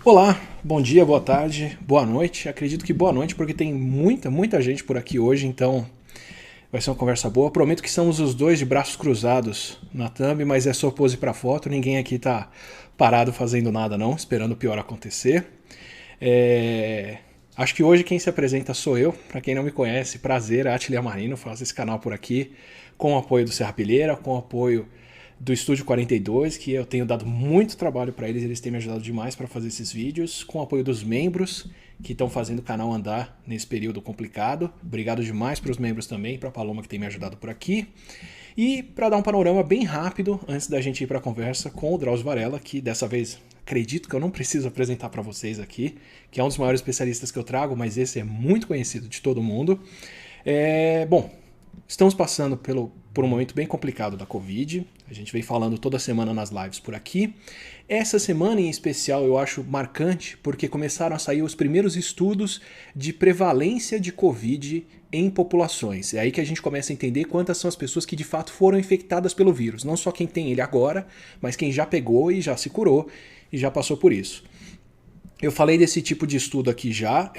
Olá, bom dia, boa tarde, boa noite. Acredito que boa noite porque tem muita gente por aqui hoje, então vai ser uma conversa boa. Prometo que estamos os dois de braços cruzados na thumb, mas é só pose pra foto, ninguém aqui tá parado fazendo nada não, esperando o pior acontecer. Acho que hoje quem se apresenta sou eu, pra quem não me conhece, prazer, Atila Marino, faço esse canal por aqui com o apoio do Serrapilheira, com o apoio do Estúdio 42, que eu tenho dado muito trabalho para eles têm me ajudado demais para fazer esses vídeos, com o apoio dos membros que estão fazendo o canal andar nesse período complicado. Obrigado demais para os membros também, para a Paloma que tem me ajudado por aqui. E para dar um panorama bem rápido, antes da gente ir para a conversa com o Drauzio Varela, que dessa vez acredito que eu não preciso apresentar para vocês aqui, que é um dos maiores especialistas que eu trago, mas esse é muito conhecido de todo mundo. Bom, estamos passando por um momento bem complicado da Covid. A gente vem falando toda semana nas lives por aqui. Essa semana em especial eu acho marcante porque começaram a sair os primeiros estudos de prevalência de Covid em populações. É aí que a gente começa a entender quantas são as pessoas que de fato foram infectadas pelo vírus. Não só quem tem ele agora, mas quem já pegou e já se curou e já passou por isso. Eu falei desse tipo de estudo aqui já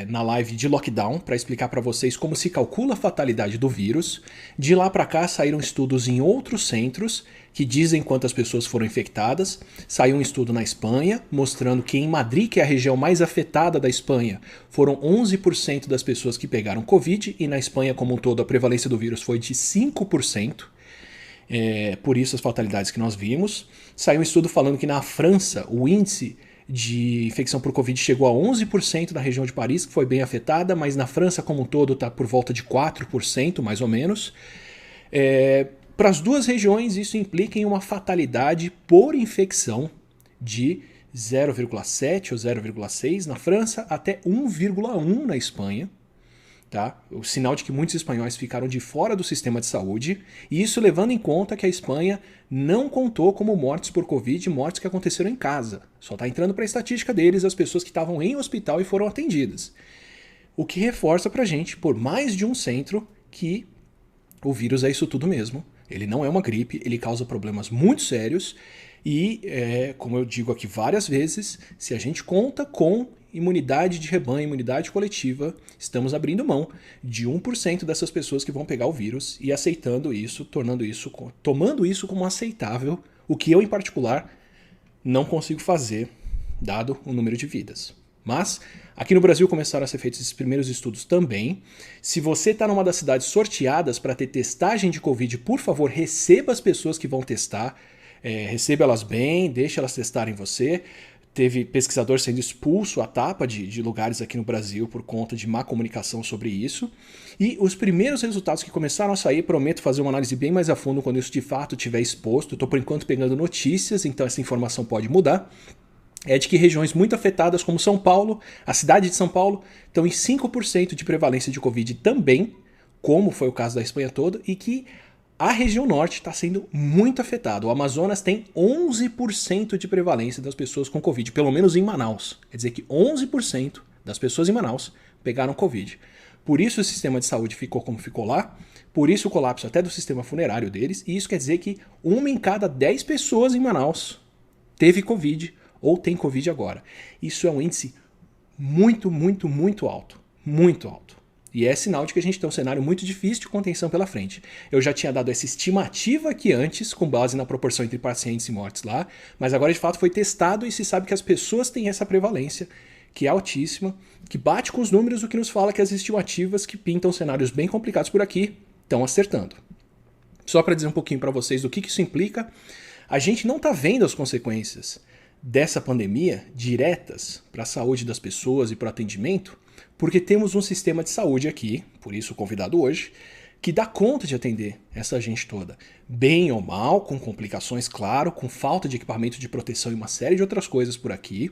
na live de lockdown para explicar para vocês como se calcula a fatalidade do vírus. De lá para cá saíram estudos em outros centros que dizem quantas pessoas foram infectadas. Saiu um estudo na Espanha mostrando que em Madrid, que é a região mais afetada da Espanha, foram 11% das pessoas que pegaram Covid e na Espanha como um todo a prevalência do vírus foi de 5%. Por isso as fatalidades que nós vimos. Saiu um estudo falando que na França o índice de infecção por Covid chegou a 11% na região de Paris, que foi bem afetada, mas na França como um todo está por volta de 4%, mais ou menos. Para as duas regiões, isso implica em uma fatalidade por infecção de 0,7 ou 0,6 na França, até 1,1 na Espanha. Tá? O sinal de que muitos espanhóis ficaram de fora do sistema de saúde, e isso levando em conta que a Espanha não contou como mortes por Covid, mortes que aconteceram em casa. Só está entrando para a estatística deles as pessoas que estavam em hospital e foram atendidas. O que reforça para a gente, por mais de um centro, que o vírus é isso tudo mesmo. Ele não é uma gripe, ele causa problemas muito sérios e, como eu digo aqui várias vezes, se a gente conta com imunidade de rebanho, imunidade coletiva, estamos abrindo mão de 1% dessas pessoas que vão pegar o vírus e aceitando isso, tomando isso como aceitável, o que eu em particular não consigo fazer, dado o número de vidas. Mas aqui no Brasil começaram a ser feitos esses primeiros estudos também. Se você está numa das cidades sorteadas para ter testagem de Covid, por favor, receba as pessoas que vão testar, receba elas bem, deixe elas testarem você. Teve pesquisador sendo expulso à tapa de lugares aqui no Brasil por conta de má comunicação sobre isso. E os primeiros resultados que começaram a sair, prometo fazer uma análise bem mais a fundo quando isso de fato estiver exposto. Estou por enquanto pegando notícias, então essa informação pode mudar. É de que regiões muito afetadas como São Paulo, a cidade de São Paulo, estão em 5% de prevalência de Covid também, como foi o caso da Espanha toda, e que a região norte está sendo muito afetada. O Amazonas tem 11% de prevalência das pessoas com Covid, pelo menos em Manaus. Quer dizer que 11% das pessoas em Manaus pegaram Covid. Por isso o sistema de saúde ficou como ficou lá, por isso o colapso até do sistema funerário deles, e isso quer dizer que 1 em cada 10 pessoas em Manaus teve Covid ou tem Covid agora. Isso é um índice muito alto. Muito alto. E é sinal de que a gente tem um cenário muito difícil de contenção pela frente. Eu já tinha dado essa estimativa aqui antes, com base na proporção entre pacientes e mortes lá, mas agora de fato foi testado e se sabe que as pessoas têm essa prevalência, que é altíssima, que bate com os números, o que nos fala que as estimativas que pintam cenários bem complicados por aqui estão acertando. Só para dizer um pouquinho para vocês do que isso implica, a gente não está vendo as consequências dessa pandemia diretas para a saúde das pessoas e para o atendimento, porque temos um sistema de saúde aqui, por isso o convidado hoje, que dá conta de atender essa gente toda. Bem ou mal, com complicações, claro, com falta de equipamento de proteção e uma série de outras coisas por aqui,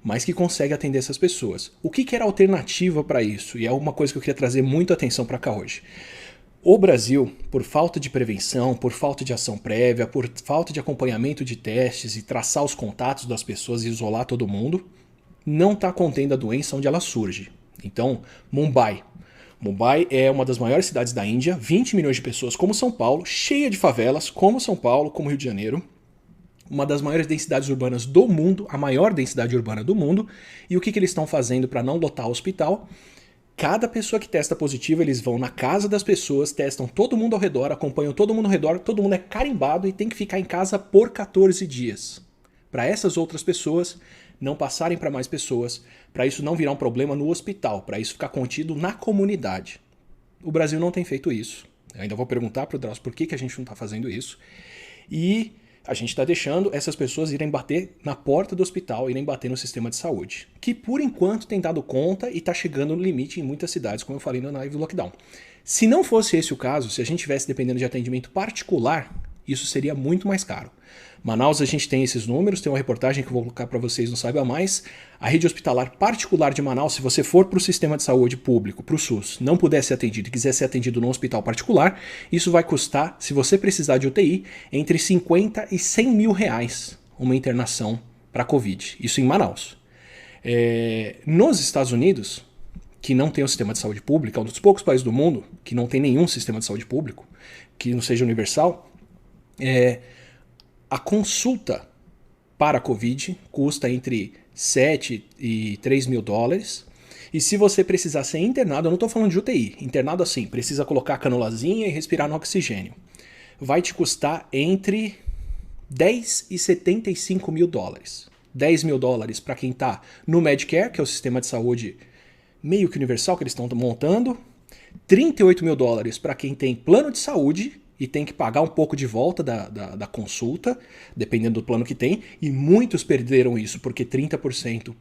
mas que consegue atender essas pessoas. O que era a alternativa para isso? E é uma coisa que eu queria trazer muito atenção para cá hoje. O Brasil, por falta de prevenção, por falta de ação prévia, por falta de acompanhamento de testes e traçar os contatos das pessoas e isolar todo mundo, não está contendo a doença onde ela surge. Então, Mumbai é uma das maiores cidades da Índia, 20 milhões de pessoas como São Paulo, cheia de favelas como São Paulo, como Rio de Janeiro. uma das maiores densidades urbanas do mundo, a maior densidade urbana do mundo. E o que eles estão fazendo para não lotar o hospital? Cada pessoa que testa positivo, eles vão na casa das pessoas, testam todo mundo ao redor, acompanham todo mundo ao redor, todo mundo é carimbado e tem que ficar em casa por 14 dias. Para essas outras pessoas não passarem para mais pessoas, para isso não virar um problema no hospital, para isso ficar contido na comunidade. O Brasil não tem feito isso. Eu ainda vou perguntar para o Drauzio por que a gente não está fazendo isso. E a gente está deixando essas pessoas irem bater na porta do hospital, irem bater no sistema de saúde, que por enquanto tem dado conta e está chegando no limite em muitas cidades, como eu falei na live do lockdown. Se não fosse esse o caso, se a gente estivesse dependendo de atendimento particular, isso seria muito mais caro. Manaus, a gente tem esses números, tem uma reportagem que eu vou colocar para vocês no Saiba Mais. A rede hospitalar particular de Manaus, se você for para o sistema de saúde público, para o SUS, não puder ser atendido e quiser ser atendido no hospital particular, isso vai custar, se você precisar de UTI, entre 50 e 100 mil reais uma internação para Covid. Isso em Manaus. Nos Estados Unidos, que não tem um sistema de saúde público, é um dos poucos países do mundo que não tem nenhum sistema de saúde público, que não seja universal, a consulta para a Covid custa entre 7 e 3 mil dólares. E se você precisar ser internado, eu não estou falando de UTI, internado assim, precisa colocar a canulazinha e respirar no oxigênio, vai te custar entre 10 e 75 mil dólares. 10 mil dólares para quem está no Medicare, que é o sistema de saúde meio que universal que eles estão montando. 38 mil dólares para quem tem plano de saúde e tem que pagar um pouco de volta da consulta, dependendo do plano que tem, e muitos perderam isso, porque 30%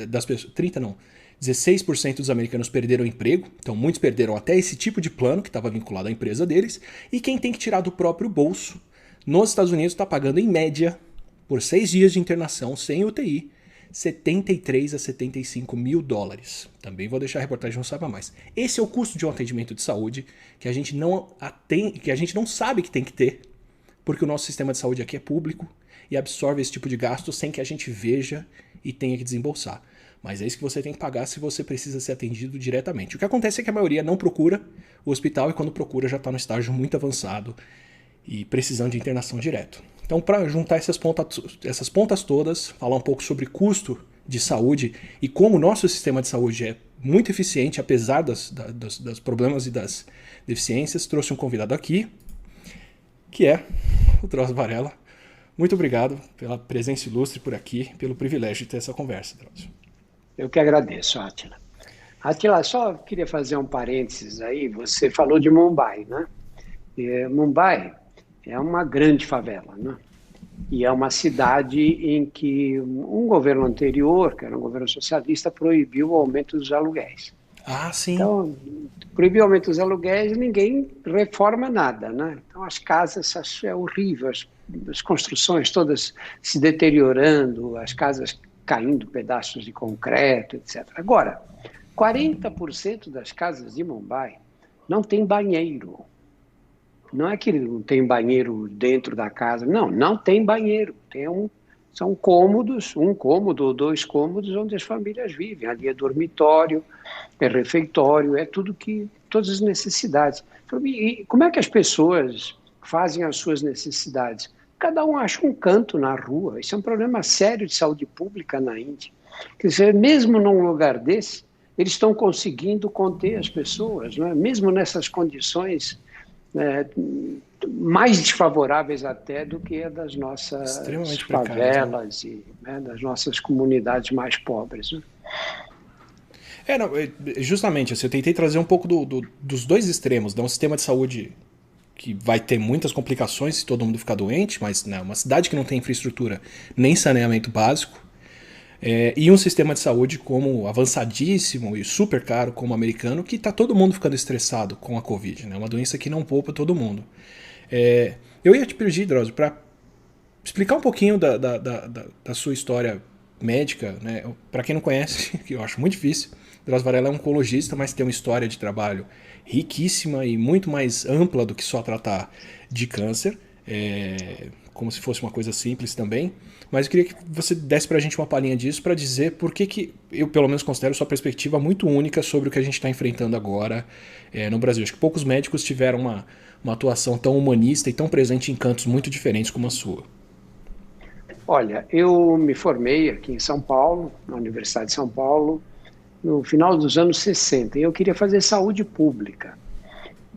das pessoas, 30 não, 16% dos americanos perderam o emprego, então muitos perderam até esse tipo de plano que estava vinculado à empresa deles, e quem tem que tirar do próprio bolso, nos Estados Unidos está pagando em média, por 6 dias de internação sem UTI, 73 a 75 mil dólares. Também vou deixar a reportagem no Saiba Mais. Esse é o custo de um atendimento de saúde que a gente não sabe que tem que ter, porque o nosso sistema de saúde aqui é público e absorve esse tipo de gasto sem que a gente veja e tenha que desembolsar. Mas é isso que você tem que pagar se você precisa ser atendido diretamente. O que acontece é que a maioria não procura o hospital e quando procura já está no estágio muito avançado e precisando de internação direto. Então, para juntar essas pontas todas, falar um pouco sobre custo de saúde e como o nosso sistema de saúde é muito eficiente, apesar dos problemas e das deficiências, trouxe um convidado aqui, que é o Drauzio Varela. Muito obrigado pela presença ilustre por aqui, pelo privilégio de ter essa conversa, Drauzio. Eu que agradeço, Átila. Átila, só queria fazer um parênteses aí. Você falou de Mumbai, né? Mumbai é uma grande favela, né? E é uma cidade em que um governo anterior, que era um governo socialista, proibiu o aumento dos aluguéis. Ah, sim. Então, proibiu o aumento dos aluguéis e ninguém reforma nada, né? Então, as casas, é horrível, as construções todas se deteriorando, as casas caindo pedaços de concreto, etc. Agora, 40% das casas de Mumbai não tem banheiro. Não é que não tem banheiro dentro da casa, não tem banheiro. São cômodos, um cômodo ou 2 cômodos onde as famílias vivem. Ali é dormitório, é refeitório, é todas as necessidades. E como é que as pessoas fazem as suas necessidades? Cada um acha um canto na rua. Isso é um problema sério de saúde pública na Índia. Quer dizer, mesmo num lugar desse, eles estão conseguindo conter as pessoas, não é? Mesmo nessas condições mais desfavoráveis até do que a das nossas favelas e das nossas comunidades mais pobres. Né? Justamente, assim, eu tentei trazer um pouco dos dois extremos, um sistema de saúde que vai ter muitas complicações se todo mundo ficar doente, mas uma cidade que não tem infraestrutura nem saneamento básico, e um sistema de saúde como avançadíssimo e super caro como o americano, que está todo mundo ficando estressado com a Covid, né? Uma doença que não poupa todo mundo. Eu ia te pedir, Drauzio, para explicar um pouquinho da sua história médica, né? Para quem não conhece, que eu acho muito difícil, Drauzio Varela é um oncologista, mas tem uma história de trabalho riquíssima e muito mais ampla do que só tratar de câncer, como se fosse uma coisa simples também. Mas eu queria que você desse pra gente uma palhinha disso para dizer por que eu, pelo menos, considero sua perspectiva muito única sobre o que a gente está enfrentando agora no Brasil. Acho que poucos médicos tiveram uma atuação tão humanista e tão presente em cantos muito diferentes como a sua. Olha, eu me formei aqui em São Paulo, na Universidade de São Paulo, no final dos anos 60, e eu queria fazer saúde pública.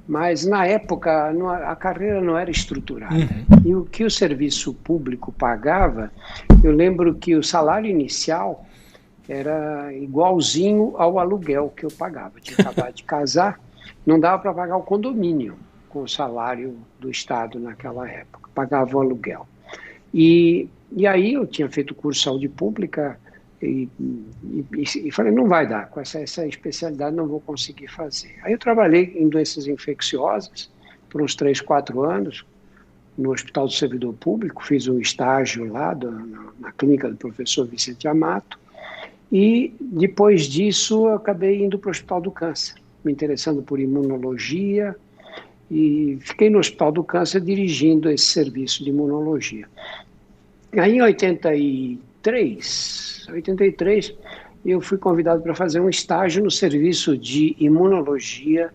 Mas, na época, a carreira não era estruturada. Uhum. E o que o serviço público pagava, eu lembro que o salário inicial era igualzinho ao aluguel que eu pagava. Eu tinha acabado de casar, não dava para pagar o condomínio com o salário do Estado naquela época, pagava o aluguel. E aí eu tinha feito curso de saúde pública e falei, não vai dar, com essa especialidade não vou conseguir fazer. Aí eu trabalhei em doenças infecciosas por uns 3, 4 anos, no Hospital do Servidor Público, fiz um estágio lá na clínica do professor Vicente Amato, e depois disso eu acabei indo para o Hospital do Câncer, me interessando por imunologia, e fiquei no Hospital do Câncer dirigindo esse serviço de imunologia. Aí em 83, eu fui convidado para fazer um estágio no serviço de imunologia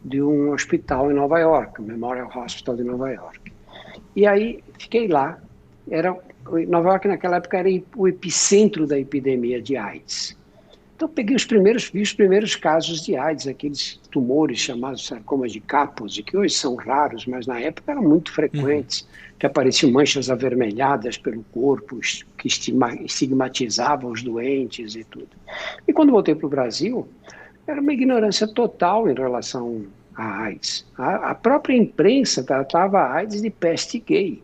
de um hospital em Nova York, o Memorial Hospital de Nova York. E aí fiquei lá. Nova York naquela época era o epicentro da epidemia de AIDS. Então vi os primeiros casos de AIDS, aqueles tumores chamados sarcomas de Kaposi, que hoje são raros, mas na época eram muito frequentes, que apareciam manchas avermelhadas pelo corpo, que estigmatizavam os doentes e tudo. E quando voltei para o Brasil, era uma ignorância total em relação à AIDS. A própria imprensa tratava a AIDS de peste gay.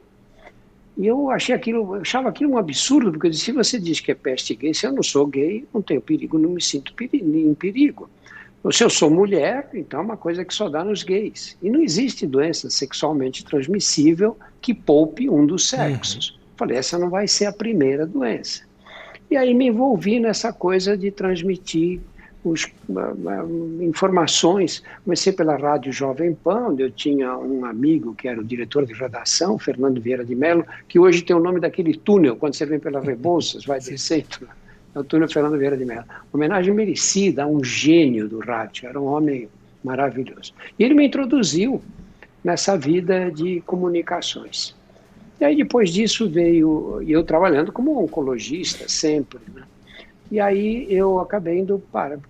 E eu achava aquilo um absurdo, porque eu disse, se você diz que é peste gay, se eu não sou gay, não tenho perigo, não me sinto em perigo. Ou se eu sou mulher, então é uma coisa que só dá nos gays. E não existe doença sexualmente transmissível que poupe um dos sexos. Falei, essa não vai ser a primeira doença. E aí me envolvi nessa coisa de transmitir informações. Comecei pela Rádio Jovem Pan, onde eu tinha um amigo que era o diretor de redação, Fernando Vieira de Mello, que hoje tem o nome daquele túnel, quando você vem pela Rebouças, vai descendo, é o túnel Fernando Vieira de Mello. Homenagem merecida a um gênio do rádio, era um homem maravilhoso. E ele me introduziu nessa vida de comunicações. E aí depois disso veio, e eu trabalhando como oncologista sempre, né? E aí eu acabei indo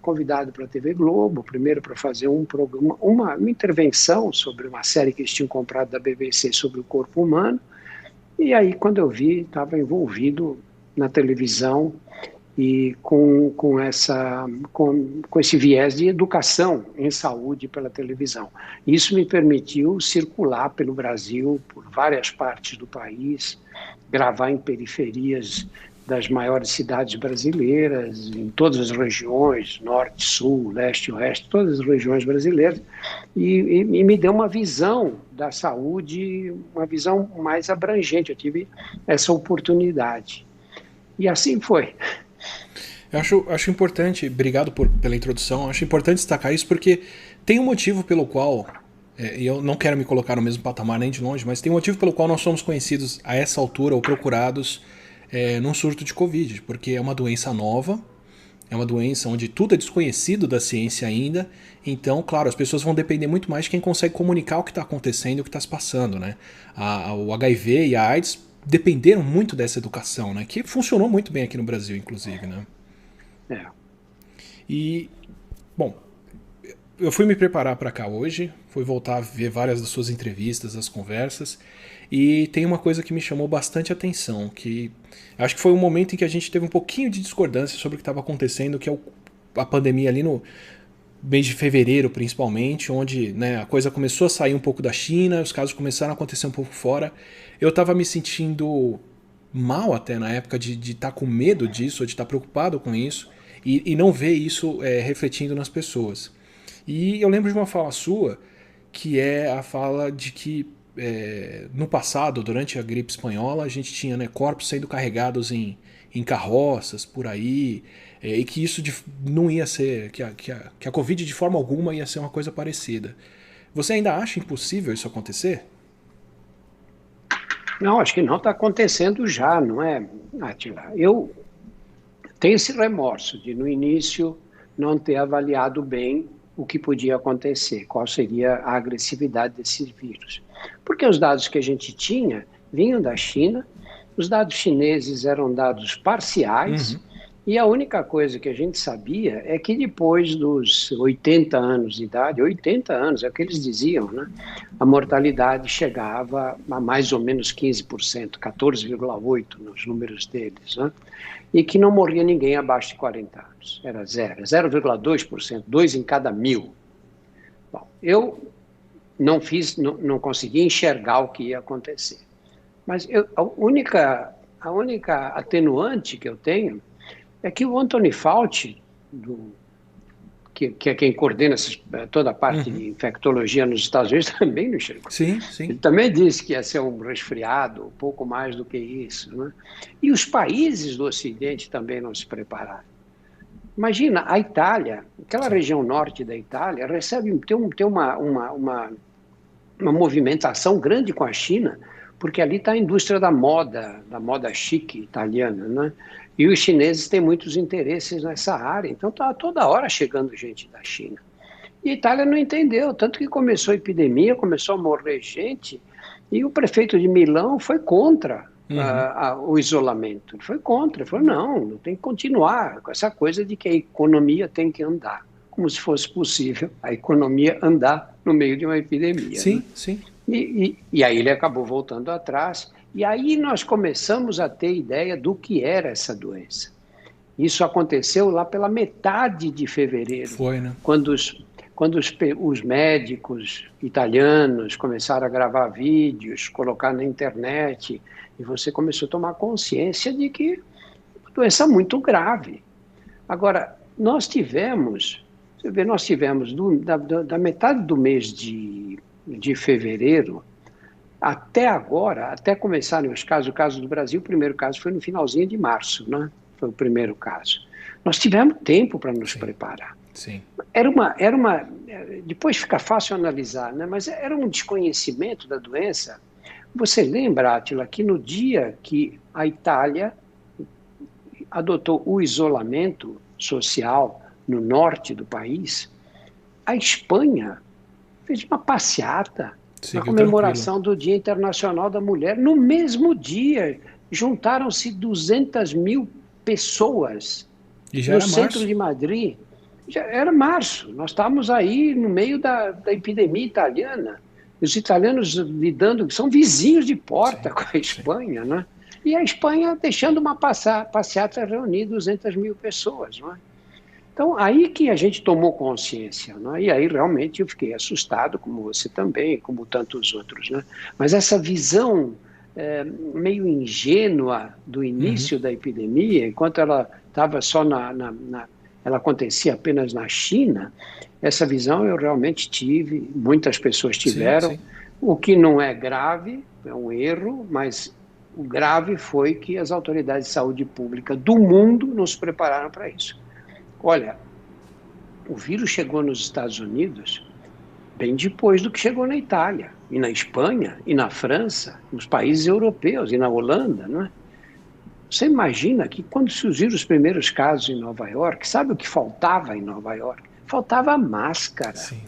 convidado para a TV Globo, primeiro para fazer um programa, uma intervenção sobre uma série que eles tinham comprado da BBC sobre o corpo humano. E aí, quando eu vi, estava envolvido na televisão e com esse viés de educação em saúde pela televisão. Isso me permitiu circular pelo Brasil, por várias partes do país, gravar em periferias das maiores cidades brasileiras, em todas as regiões, norte, sul, leste, oeste, todas as regiões brasileiras, e me deu uma visão da saúde, uma visão mais abrangente. Eu tive essa oportunidade. E assim foi. Eu acho importante, obrigado pela introdução, acho importante destacar isso porque tem um motivo pelo qual, e eu não quero me colocar no mesmo patamar nem de longe, mas tem um motivo pelo qual nós somos conhecidos a essa altura ou procurados num surto de Covid, porque é uma doença nova, é uma doença onde tudo é desconhecido da ciência ainda, então, claro, as pessoas vão depender muito mais de quem consegue comunicar o que está acontecendo e o que está se passando, né? O HIV e a AIDS dependeram muito dessa educação, né? Que funcionou muito bem aqui no Brasil, inclusive, né? E, bom, eu fui me preparar para cá hoje, fui voltar a ver várias das suas entrevistas, as conversas, e tem uma coisa que me chamou bastante atenção, que acho que foi um momento em que a gente teve um pouquinho de discordância sobre o que estava acontecendo, que é a pandemia ali no mês de fevereiro, principalmente, onde, né, a coisa começou a sair um pouco da China, os casos começaram a acontecer um pouco fora. Eu estava me sentindo mal até na época de estar com medo disso, de estar preocupado com isso, e não ver isso refletindo nas pessoas. E eu lembro de uma fala sua, que é a fala de que no passado, durante a gripe espanhola, a gente tinha, né, corpos sendo carregados em carroças por aí, e que isso não ia ser, que a Covid de forma alguma ia ser uma coisa parecida. Você ainda acha impossível isso acontecer? Não, acho que não está acontecendo já, não é, Átila? Eu tenho esse remorso de, no início, não ter avaliado bem o que podia acontecer, qual seria a agressividade desse vírus. Porque os dados que a gente tinha vinham da China Os dados chineses eram dados parciais, e a única coisa que a gente sabia é que depois dos 80 anos de idade, 80 anos, é o que eles diziam, né? A mortalidade chegava a mais ou menos 15%, 14,8% nos números deles, né? E que não morria ninguém abaixo de 40 anos, era 0,2%, 2 em cada 1.000. Bom, eu não consegui enxergar o que ia acontecer. Mas a única atenuante que eu tenho é que o Anthony Fauci, que é quem coordena toda a parte de infectologia nos Estados Unidos, também não enxergou. Sim, sim. Ele também disse que ia ser um resfriado, um pouco mais do que isso, né? E os países do Ocidente também não se prepararam. Imagina, a Itália, aquela região norte da Itália, tem uma movimentação grande com a China, porque ali está a indústria da moda chique italiana, né? E os chineses têm muitos interesses nessa área, então está toda hora chegando gente da China. E a Itália não entendeu, tanto que começou a epidemia, começou a morrer gente, e o prefeito de Milão foi contra o isolamento. Ele foi contra, ele falou, não tem que continuar com essa coisa de que a economia tem que andar, como se fosse possível a economia andar no meio de uma epidemia. Sim, né? sim. E aí ele acabou voltando atrás, e aí nós começamos a ter ideia do que era essa doença. Isso aconteceu lá pela metade de fevereiro, Foi, né? quando os médicos italianos começaram a gravar vídeos, colocar na internet, e você começou a tomar consciência de que é uma doença muito grave. Agora, nós tivemos da metade do mês de fevereiro até agora, até começarem os casos, o caso do Brasil, o primeiro caso foi no finalzinho de março, né? Foi o primeiro caso. Nós tivemos tempo para nos preparar. Sim. Depois fica fácil analisar, né? Mas era um desconhecimento da doença. Você lembra, Átila, que no dia que a Itália adotou o isolamento social no norte do país, a Espanha fez uma passeata na comemoração do Dia Internacional da Mulher. No mesmo dia, juntaram-se 200 mil pessoas no centro de Madrid. Já era março, nós estávamos aí no meio da epidemia italiana. Os italianos lidando, são vizinhos de porta com a Espanha, né? E a Espanha deixando uma passeata reunir 200 mil pessoas, não é? Então, aí que a gente tomou consciência, né? E aí realmente eu fiquei assustado, como você também, como tantos outros, né? Mas essa visão meio ingênua do início da epidemia, enquanto ela estava só ela acontecia apenas na China, essa visão eu realmente tive, muitas pessoas tiveram, sim. O que não é grave, é um erro, mas o grave foi que as autoridades de saúde pública do mundo não se prepararam para isso. Olha, o vírus chegou nos Estados Unidos bem depois do que chegou na Itália, e na Espanha, e na França, nos países europeus, e na Holanda, não é? Você imagina que quando surgiram os primeiros casos em Nova York, sabe o que faltava em Nova York? Faltava máscara. Sim,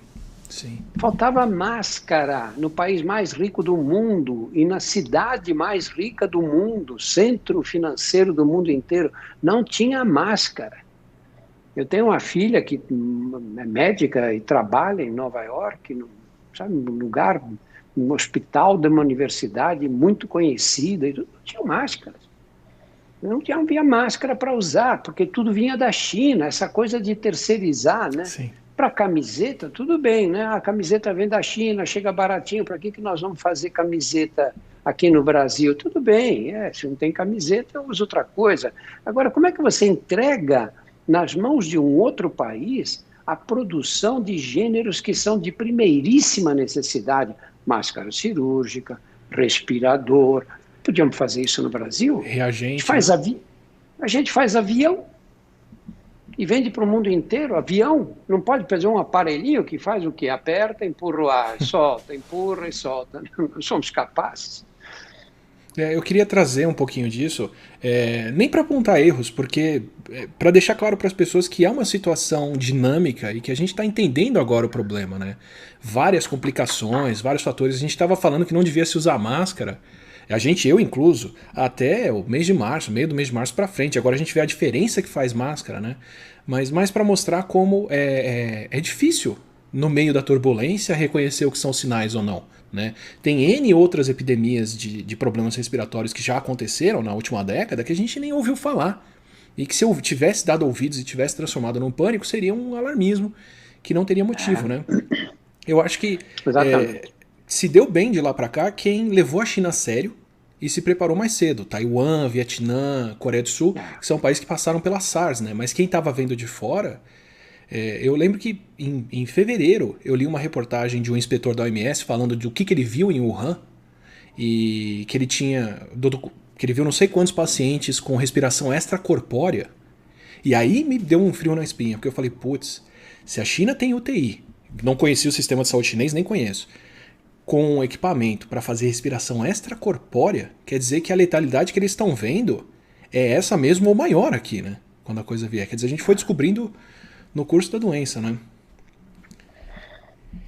sim. Faltava máscara no país mais rico do mundo e na cidade mais rica do mundo, centro financeiro do mundo inteiro, não tinha máscara. Eu tenho uma filha que é médica e trabalha em Nova York, num lugar, num hospital de uma universidade muito conhecida, e não tinha máscaras. Não havia máscara para usar, porque tudo vinha da China, essa coisa de terceirizar, né? Para camiseta, tudo bem, né? A camiseta vem da China, chega baratinho, para que nós vamos fazer camiseta aqui no Brasil? Tudo bem, se não tem camiseta, eu uso outra coisa. Agora, como é que você entrega nas mãos de um outro país a produção de gêneros que são de primeiríssima necessidade? Máscara cirúrgica, respirador. Podíamos fazer isso no Brasil? Reagente. A gente faz avião e vende para o mundo inteiro. Avião não pode fazer um aparelhinho que faz o quê? Aperta, empurra o ar, solta, empurra e solta. Não somos capazes. Eu queria trazer um pouquinho disso, nem para apontar erros, porque para deixar claro para as pessoas que é uma situação dinâmica e que a gente está entendendo agora o problema, né? Várias complicações, vários fatores. A gente estava falando que não devia se usar máscara Eu incluso, até o mês de março, meio do mês de março para frente. Agora a gente vê a diferença que faz máscara, né? Mas mais para mostrar como é difícil, no meio da turbulência, reconhecer o que são sinais ou não. Né? Tem N outras epidemias de problemas respiratórios que já aconteceram na última década que a gente nem ouviu falar. E que se eu tivesse dado ouvidos e tivesse transformado num pânico, seria um alarmismo que não teria motivo, né? Eu acho que se deu bem de lá para cá quem levou a China a sério e se preparou mais cedo. Taiwan, Vietnã, Coreia do Sul, que são países que passaram pela SARS, né? Mas quem estava vendo de fora... eu lembro que em fevereiro eu li uma reportagem de um inspetor da OMS falando do que ele viu em Wuhan e que ele tinha... que ele viu não sei quantos pacientes com respiração extracorpórea. E aí me deu um frio na espinha, porque eu falei, putz, se a China tem UTI, não conhecia o sistema de saúde chinês, nem conheço, com equipamento para fazer respiração extracorpórea, quer dizer que a letalidade que eles estão vendo é essa mesmo ou maior aqui, né? Quando a coisa vier. Quer dizer, a gente foi descobrindo no curso da doença, né?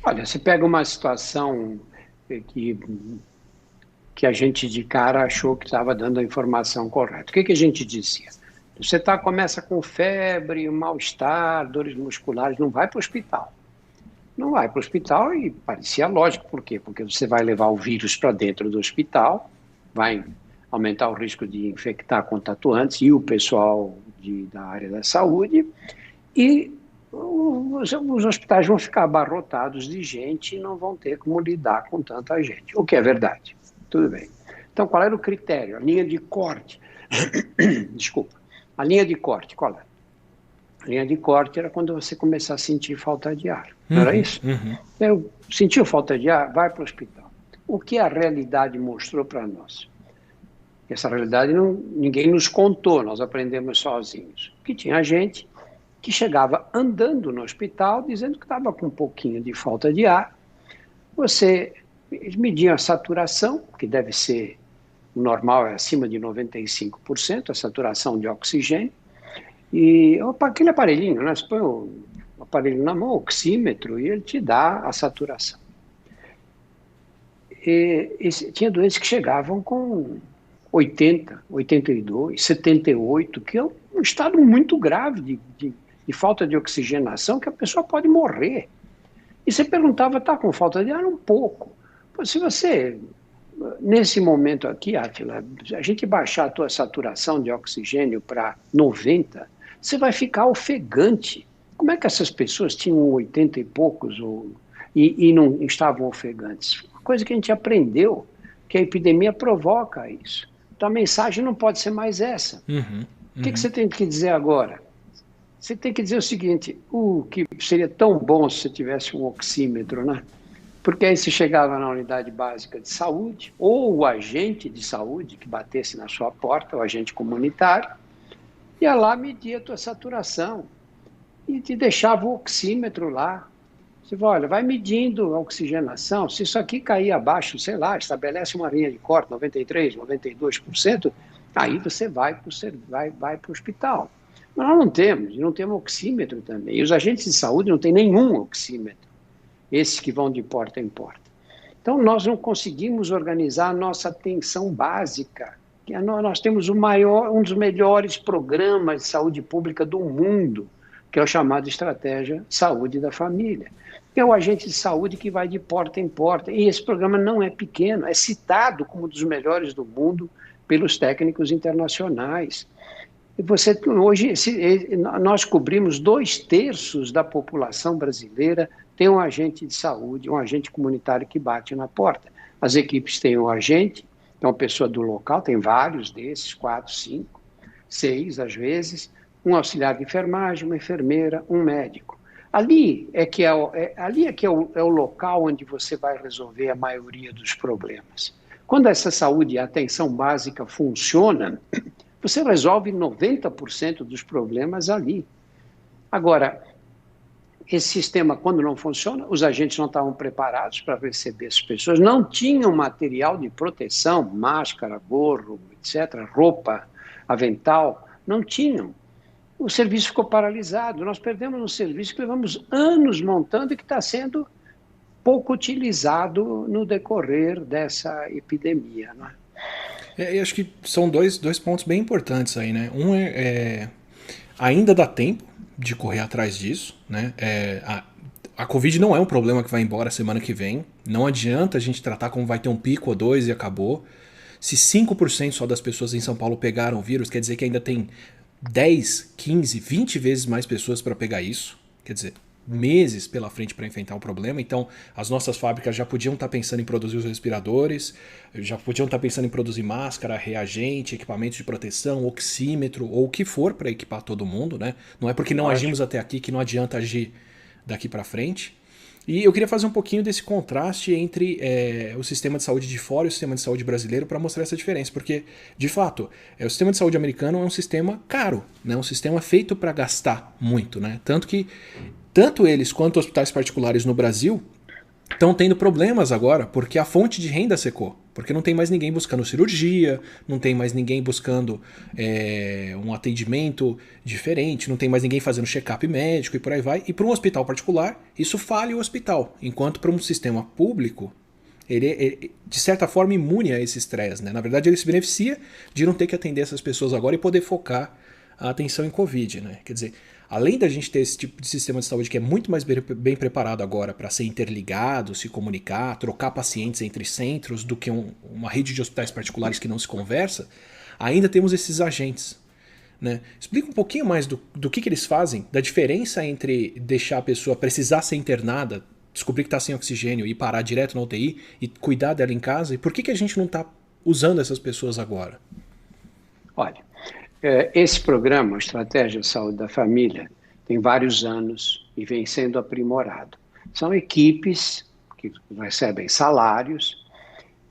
Olha, você pega uma situação que a gente de cara achou que estava dando a informação correta. O que a gente dizia? Você começa com febre, mal-estar, dores musculares, não vai para o hospital. Não vai para o hospital e parecia lógico. Por quê? Porque você vai levar o vírus para dentro do hospital, vai aumentar o risco de infectar contatuantes e o pessoal da área da saúde, e os hospitais vão ficar abarrotados de gente e não vão ter como lidar com tanta gente, o que é verdade. Tudo bem. Então, qual era o critério? A linha de corte. Desculpa. A linha de corte, qual é? A linha de corte era quando você começar a sentir falta de ar. Não era isso? Então, sentiu falta de ar? Vai para o hospital. O que a realidade mostrou para nós? Essa realidade ninguém nos contou, nós aprendemos sozinhos. Que tinha gente que chegava andando no hospital dizendo que estava com um pouquinho de falta de ar. Eles mediam a saturação, que deve ser, o normal é acima de 95%, a saturação de oxigênio, e aquele aparelhinho, né? Você põe o aparelho na mão, o oxímetro, e ele te dá a saturação. E tinha doentes que chegavam com 80, 82, 78, que é um estado muito grave de falta de oxigenação, que a pessoa pode morrer. E você perguntava, está com falta de ar? Um pouco. Se você, nesse momento aqui, Átila, a gente baixar a tua saturação de oxigênio para 90, você vai ficar ofegante. Como é que essas pessoas tinham 80 e poucos e não estavam ofegantes? Uma coisa que a gente aprendeu, que a epidemia provoca isso. Então a mensagem não pode ser mais essa. O que você tem que dizer agora? Você tem que dizer o seguinte, que seria tão bom se você tivesse um oxímetro, né? Porque aí você chegava na unidade básica de saúde, ou o agente de saúde que batesse na sua porta, o agente comunitário, ia lá medir a tua saturação e te deixava o oxímetro lá. Você vai, olha, vai medindo a oxigenação, se isso aqui cair abaixo, sei lá, estabelece uma linha de corte, 93%, 92%, aí você vai para o hospital. Mas nós não temos oxímetro também. E os agentes de saúde não têm nenhum oxímetro, esses que vão de porta em porta. Então, nós não conseguimos organizar a nossa atenção básica. Nós temos um dos melhores programas de saúde pública do mundo, que é o chamado Estratégia Saúde da Família. É o agente de saúde que vai de porta em porta. E esse programa não é pequeno, é citado como um dos melhores do mundo pelos técnicos internacionais. Hoje, nós cobrimos 2/3 da população brasileira, tem um agente de saúde, um agente comunitário que bate na porta. As equipes têm um agente, é uma pessoa do local, tem vários desses, 4, 5, 6 às vezes, um auxiliar de enfermagem, uma enfermeira, um médico. Ali é que é o local onde você vai resolver a maioria dos problemas. Quando essa saúde e a atenção básica funciona, você resolve 90% dos problemas ali. Agora, esse sistema, quando não funciona, os agentes não estavam preparados para receber as pessoas, não tinham material de proteção, máscara, gorro, etc., roupa, avental, não tinham. O serviço ficou paralisado, nós perdemos um serviço que levamos anos montando e que está sendo pouco utilizado no decorrer dessa epidemia, não é? Eu acho que são dois pontos bem importantes aí, né? Um ainda dá tempo de correr atrás disso, né? A Covid não é um problema que vai embora semana que vem. Não adianta a gente tratar como vai ter um pico ou dois e acabou. Se 5% só das pessoas em São Paulo pegaram o vírus, quer dizer que ainda tem 10, 15, 20 vezes mais pessoas para pegar isso. Quer dizer, meses pela frente para enfrentar o problema. Então, as nossas fábricas já podiam estar pensando em produzir os respiradores, já podiam estar pensando em produzir máscara, reagente, equipamentos de proteção, oxímetro ou o que for para equipar todo mundo, né? Não é porque não agimos até aqui que não adianta agir daqui para frente. E eu queria fazer um pouquinho desse contraste entre o sistema de saúde de fora e o sistema de saúde brasileiro para mostrar essa diferença, porque, de fato, o sistema de saúde americano é um sistema caro, né? Um sistema feito para gastar muito, né? Tanto que tanto eles quanto hospitais particulares no Brasil estão tendo problemas agora porque a fonte de renda secou. Porque não tem mais ninguém buscando cirurgia, não tem mais ninguém buscando um atendimento diferente, não tem mais ninguém fazendo check-up médico e por aí vai. E para um hospital particular, isso falha o hospital. Enquanto para um sistema público, ele é, de certa forma, imune a esse estresse. Né? Na verdade, ele se beneficia de não ter que atender essas pessoas agora e poder focar a atenção em Covid. Né? Quer dizer, além da gente ter esse tipo de sistema de saúde que é muito mais bem preparado agora para ser interligado, se comunicar, trocar pacientes entre centros do que uma rede de hospitais particulares que não se conversa, ainda temos esses agentes. Né? Explica um pouquinho mais do que eles fazem, da diferença entre deixar a pessoa precisar ser internada, descobrir que está sem oxigênio e parar direto na UTI e cuidar dela em casa, e por que a gente não está usando essas pessoas agora? Olha, esse programa, Estratégia de Saúde da Família, tem vários anos e vem sendo aprimorado. São equipes que recebem salários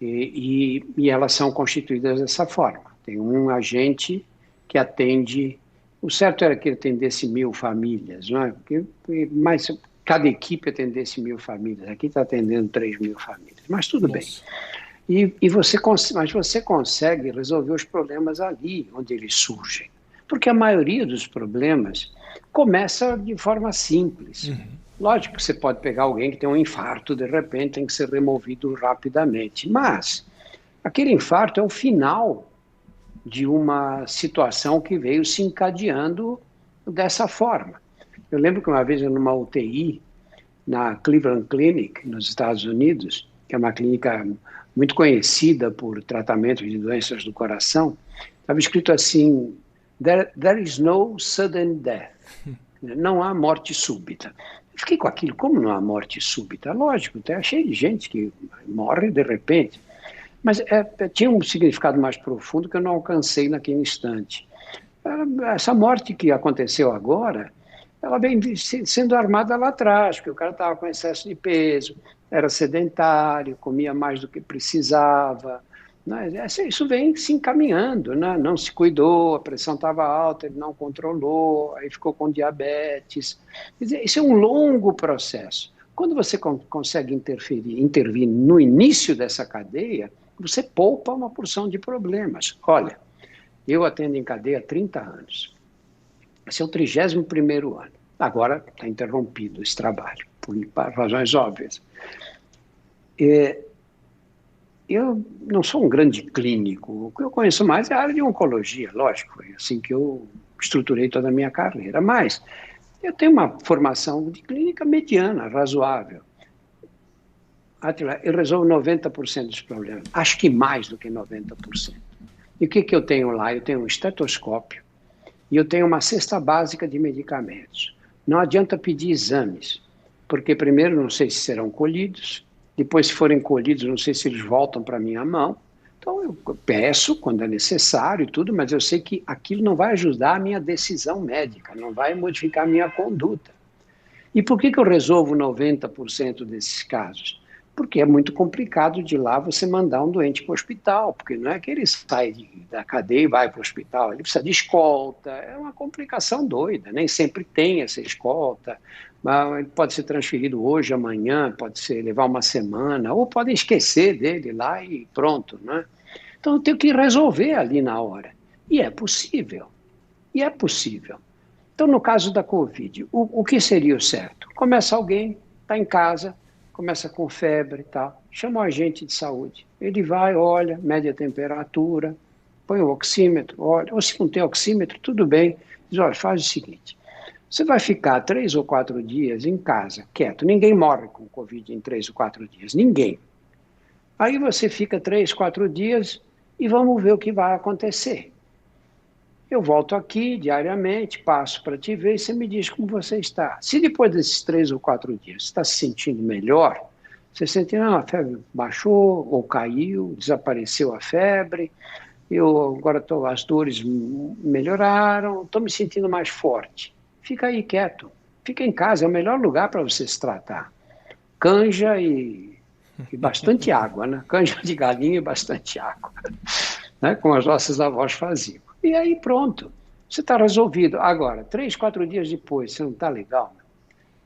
e elas são constituídas dessa forma. Tem um agente que atende, o certo era que ele atendesse 1.000 famílias, não é? Mas cada equipe atendesse 1.000 famílias, aqui está atendendo 3.000 famílias, mas tudo bem. Mas você consegue resolver os problemas ali, onde eles surgem. Porque a maioria dos problemas começa de forma simples. Uhum. Lógico que você pode pegar alguém que tem um infarto, de repente tem que ser removido rapidamente. Mas aquele infarto é o final de uma situação que veio se encadeando dessa forma. Eu lembro que uma vez numa UTI, na Cleveland Clinic, nos Estados Unidos, que é uma clínica muito conhecida por tratamento de doenças do coração, estava escrito assim, there is no sudden death, não há morte súbita. Eu fiquei com aquilo, como não há morte súbita? Lógico, é cheio de gente que morre de repente, mas tinha um significado mais profundo que eu não alcancei naquele instante. Essa morte que aconteceu agora, ela vem sendo armada lá atrás, porque o cara estava com excesso de peso, era sedentário, comia mais do que precisava. Né? Isso vem se encaminhando, né? Não se cuidou, a pressão estava alta, ele não controlou, aí ficou com diabetes. Quer dizer, isso é um longo processo. Quando você consegue intervir no início dessa cadeia, você poupa uma porção de problemas. Olha, eu atendo em cadeia há 30 anos. Esse é o 31º ano. Agora está interrompido esse trabalho, por razões óbvias. Eu não sou um grande clínico. O que eu conheço mais é a área de oncologia, lógico. É assim que eu estruturei toda a minha carreira. Mas eu tenho uma formação de clínica mediana, razoável. Eu resolvo 90% dos problemas. Acho que mais do que 90%. E o que eu tenho lá? Eu tenho um estetoscópio e eu tenho uma cesta básica de medicamentos. Não adianta pedir exames, porque primeiro não sei se serão colhidos, depois se forem colhidos não sei se eles voltam para a minha mão. Então eu peço quando é necessário e tudo, mas eu sei que aquilo não vai ajudar a minha decisão médica, não vai modificar a minha conduta. E por que eu resolvo 90% desses casos? Porque é muito complicado de lá você mandar um doente para o hospital, porque não é que ele sai da cadeia e vai para o hospital, ele precisa de escolta, é uma complicação doida, nem sempre tem essa escolta, mas ele pode ser transferido hoje, amanhã, pode levar uma semana, ou podem esquecer dele lá e pronto, né? Então eu tenho que resolver ali na hora, e é possível. Então no caso da Covid, o que seria o certo? Começa alguém, está em casa, começa com febre e tal. Chama o agente de saúde. Ele vai, olha, mede a temperatura, põe o oxímetro, olha. Ou se não tem oxímetro, tudo bem. Diz, olha, faz o seguinte, você vai ficar 3 ou 4 dias em casa, quieto. Ninguém morre com Covid em 3 ou 4 dias, ninguém. Aí você fica 3, 4 dias e vamos ver o que vai acontecer. Eu volto aqui diariamente, passo para te ver e você me diz como você está. Se depois desses 3 ou 4 dias você está se sentindo melhor, você sente, não, a febre baixou ou caiu, desapareceu a febre, eu agora as dores melhoraram, estou me sentindo mais forte. Fica aí quieto, fica em casa, é o melhor lugar para você se tratar. Canja e bastante água, né? Canja de galinha e bastante água, né? Como as nossas avós faziam. E aí pronto, você está resolvido. Agora, 3, 4 dias depois, você não está legal, né?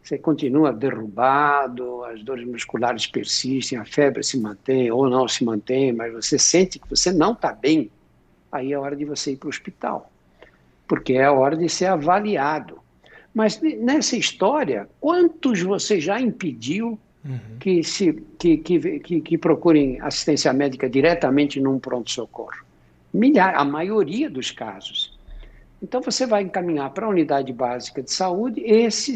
Você continua derrubado, as dores musculares persistem, a febre se mantém ou não se mantém, mas você sente que você não está bem, aí é hora de você ir para o hospital, porque é a hora de ser avaliado. Mas nessa história, quantos você já impediu que procurem assistência médica diretamente num pronto-socorro? Milhares, a maioria dos casos. Então você vai encaminhar para a unidade básica de saúde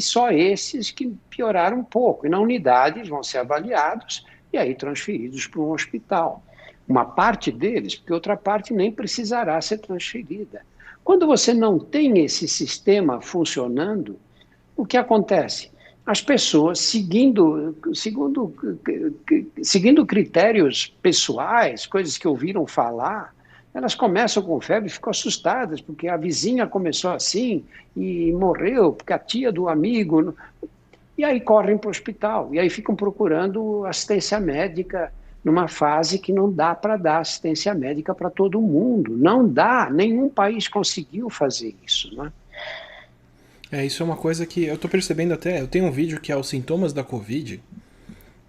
só esses que pioraram um pouco. E na unidade vão ser avaliados e aí transferidos para um hospital. Uma parte deles, porque outra parte nem precisará ser transferida. Quando você não tem esse sistema funcionando, o que acontece? As pessoas, seguindo critérios pessoais, coisas que ouviram falar, elas começam com febre e ficam assustadas, porque a vizinha começou assim e morreu, porque a tia do amigo... E aí correm para o hospital, e aí ficam procurando assistência médica numa fase que não dá para dar assistência médica para todo mundo. Não dá, nenhum país conseguiu fazer isso, né? Isso é uma coisa que eu tô percebendo até. Eu tenho um vídeo que é os sintomas da Covid,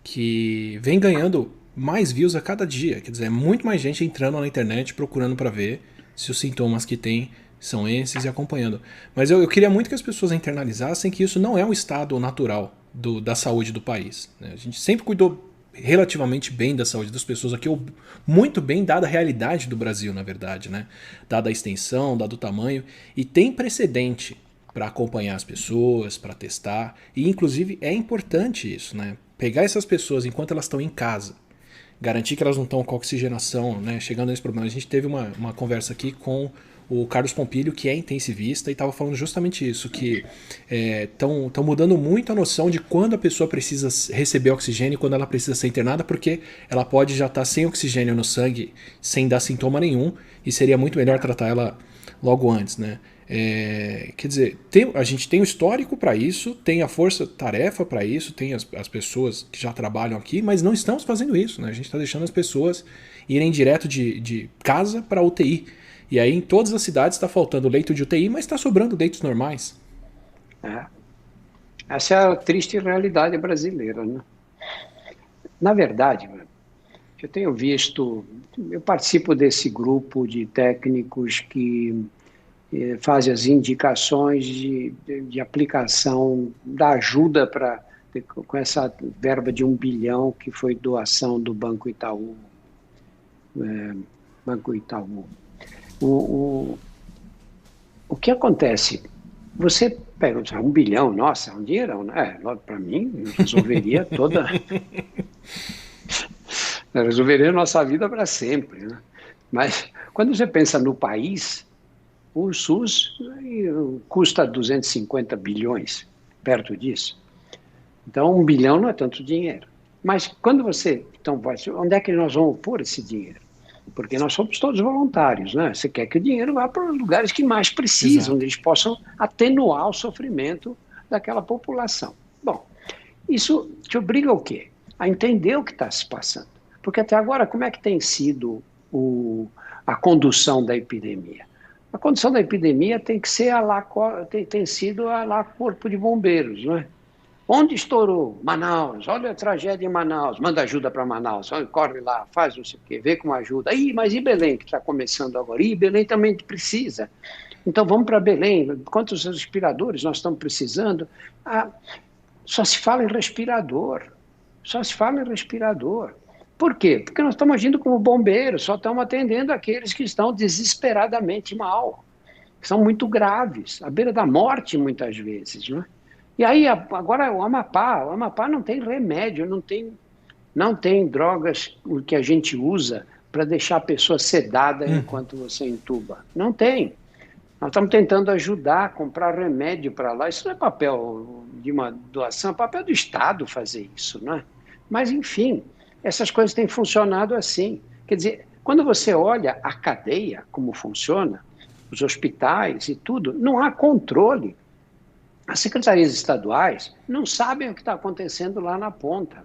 que vem ganhando mais views a cada dia. Quer dizer, é muito mais gente entrando na internet procurando para ver se os sintomas que tem são esses e acompanhando. Mas eu queria muito que as pessoas internalizassem que isso não é um estado natural da saúde do país, né? A gente sempre cuidou relativamente bem da saúde das pessoas aqui, ou muito bem, dada a realidade do Brasil, na verdade, né? Dada a extensão, dado o tamanho, e tem precedente para acompanhar as pessoas, para testar, e inclusive é importante isso, né? Pegar essas pessoas enquanto elas estão em casa, garantir que elas não estão com oxigenação, né? Chegando a esse problema. A gente teve uma conversa aqui com o Carlos Pompilho, que é intensivista, e estava falando justamente isso, que estão mudando muito a noção de quando a pessoa precisa receber oxigênio e quando ela precisa ser internada, porque ela pode já estar sem oxigênio no sangue, sem dar sintoma nenhum, e seria muito melhor tratar ela logo antes, né? Quer dizer, a gente tem o histórico para isso, tem a força-tarefa para isso, tem as pessoas que já trabalham aqui, mas não estamos fazendo isso, né? A gente está deixando as pessoas irem direto de casa para UTI. E aí em todas as cidades está faltando leito de UTI, mas está sobrando leitos normais. Essa é a triste realidade brasileira, né? Na verdade, eu tenho visto, eu participo desse grupo de técnicos que fazem as indicações de aplicação da ajuda com essa verba de 1 bilhão que foi doação do Banco Itaú. Banco Itaú. O que acontece? Você pega 1 bilhão, nossa, é um dinheirão, né? Para mim, resolveria resolveria a nossa vida para sempre, né? Mas quando você pensa no país, o SUS custa 250 bilhões, perto disso. Então, 1 bilhão não é tanto dinheiro. Mas quando você... Então, onde é que nós vamos pôr esse dinheiro? Porque nós somos todos voluntários, né? Você quer que o dinheiro vá para os lugares que mais precisam, Exato. onde eles possam atenuar o sofrimento daquela população. Bom, isso te obriga o quê? A entender o que está se passando. Porque até agora, como é que tem sido a condução da epidemia? A condução da epidemia tem que ser tem sido a lá Corpo de Bombeiros, não é? Onde estourou? Manaus. Olha a tragédia em Manaus. Manda ajuda para Manaus. Corre lá, faz não sei o quê, vê como ajuda. Mas e Belém, que está começando agora? Belém também precisa. Então vamos para Belém. Quantos respiradores nós estamos precisando? Só se fala em respirador. só se fala em respirador. Por quê? Porque nós estamos agindo como bombeiros, só estamos atendendo aqueles que estão desesperadamente mal, que são muito graves, à beira da morte muitas vezes, né? E aí, agora o Amapá não tem remédio, não tem drogas que a gente usa para deixar a pessoa sedada enquanto você entuba. Não tem. Nós estamos tentando ajudar a comprar remédio para lá. Isso não é papel de uma doação, é papel do Estado fazer isso, não é? Mas, enfim, essas coisas têm funcionado assim. Quer dizer, quando você olha a cadeia, como funciona, os hospitais e tudo, não há controle. As secretarias estaduais não sabem o que está acontecendo lá na ponta.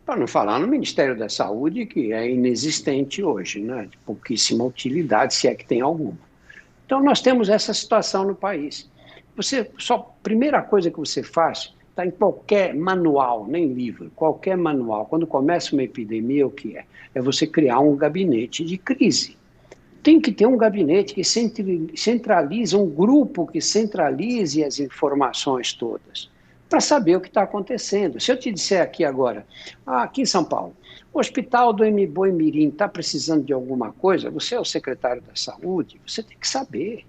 Para não falar no Ministério da Saúde, que é inexistente hoje, né? De pouquíssima utilidade, se é que tem alguma. Então, nós temos essa situação no país. Primeira coisa que você faz, está em qualquer manual, nem livro, qualquer manual. Quando começa uma epidemia, o que é? É você criar um gabinete de crise. Tem que ter um gabinete que centralize, um grupo que centralize as informações todas, para saber o que está acontecendo. Se eu te disser aqui agora, aqui em São Paulo, o hospital do Mboi Mirim está precisando de alguma coisa, você é o secretário da Saúde, você tem que saber.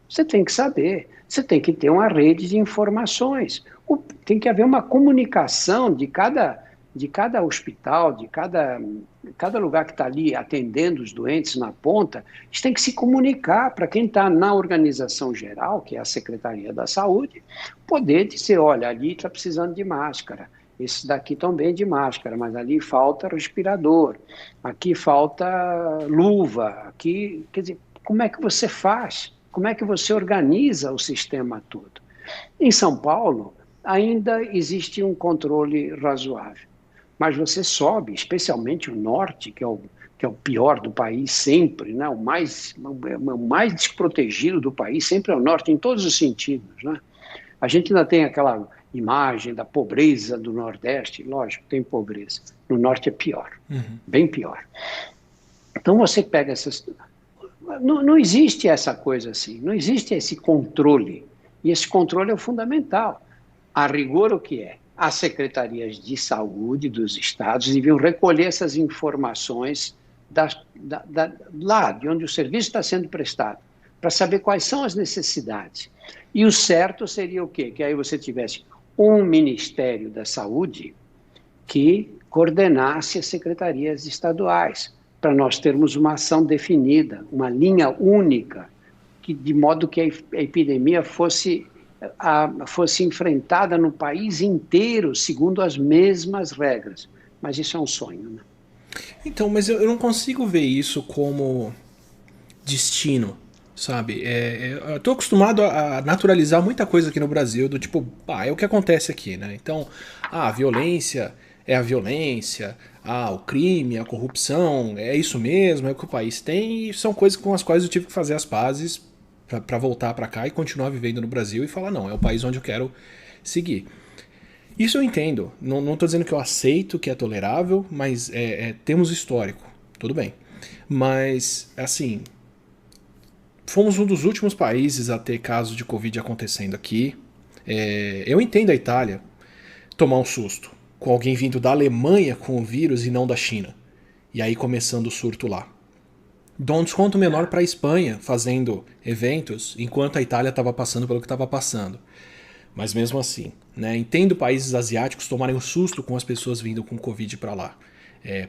Você tem que saber. Você tem que ter uma rede de informações. Tem que haver uma comunicação de cada hospital, de cada lugar que está ali atendendo os doentes na ponta. Eles têm que se comunicar para quem está na organização geral, que é a Secretaria da Saúde, poder dizer, olha, ali está precisando de máscara. Esses daqui estão bem de máscara, mas ali falta respirador, aqui falta luva, aqui, quer dizer, como é que você faz? Como é que você organiza o sistema todo? Em São Paulo, ainda existe um controle razoável, mas você sobe, especialmente o norte, que é o pior do país sempre, né? o mais desprotegido do país sempre é o norte, em todos os sentidos, né? A gente ainda tem aquela imagem da pobreza do Nordeste, lógico, tem pobreza. No Norte é pior, bem pior. Então você pega essas... Não existe essa coisa assim, não existe esse controle. E esse controle é o fundamental. A rigor, o que é? As secretarias de saúde dos estados deviam recolher essas informações lá, de onde o serviço está sendo prestado, para saber quais são as necessidades. E o certo seria o quê? Que aí você tivesse um Ministério da Saúde que coordenasse as secretarias estaduais, para nós termos uma ação definida, uma linha única, de modo que a epidemia fosse enfrentada no país inteiro, segundo as mesmas regras. Mas isso é um sonho, né? Então, mas eu não consigo ver isso como destino, sabe? Eu tô acostumado a naturalizar muita coisa aqui no Brasil, do tipo, é o que acontece aqui, né? Então, a violência é a violência, o crime, a corrupção, é isso mesmo, é o que o país tem, e são coisas com as quais eu tive que fazer as pazes para voltar para cá e continuar vivendo no Brasil e falar, não, é o país onde eu quero seguir. Isso eu entendo, não tô dizendo que eu aceito, que é tolerável, mas temos histórico, tudo bem. Mas, assim, fomos um dos últimos países a ter casos de Covid acontecendo aqui. Eu entendo a Itália tomar um susto com alguém vindo da Alemanha com o vírus e não da China. E aí começando o surto lá. Dou um desconto menor para a Espanha fazendo eventos, enquanto a Itália estava passando pelo que estava passando. Mas mesmo assim, né, entendo países asiáticos tomarem um susto com as pessoas vindo com Covid para lá.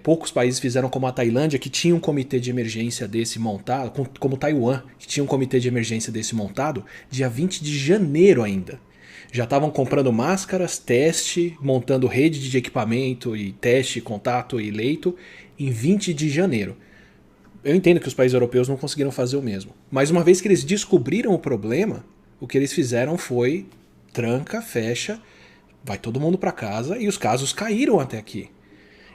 Poucos países fizeram como a Tailândia, que tinha um comitê de emergência desse montado, como Taiwan, que tinha um comitê de emergência desse montado, dia 20 de janeiro ainda. Já estavam comprando máscaras, teste, montando rede de equipamento e teste, contato e leito em 20 de janeiro. Eu entendo que os países europeus não conseguiram fazer o mesmo. Mas uma vez que eles descobriram o problema, o que eles fizeram foi tranca, fecha, vai todo mundo para casa e os casos caíram até aqui.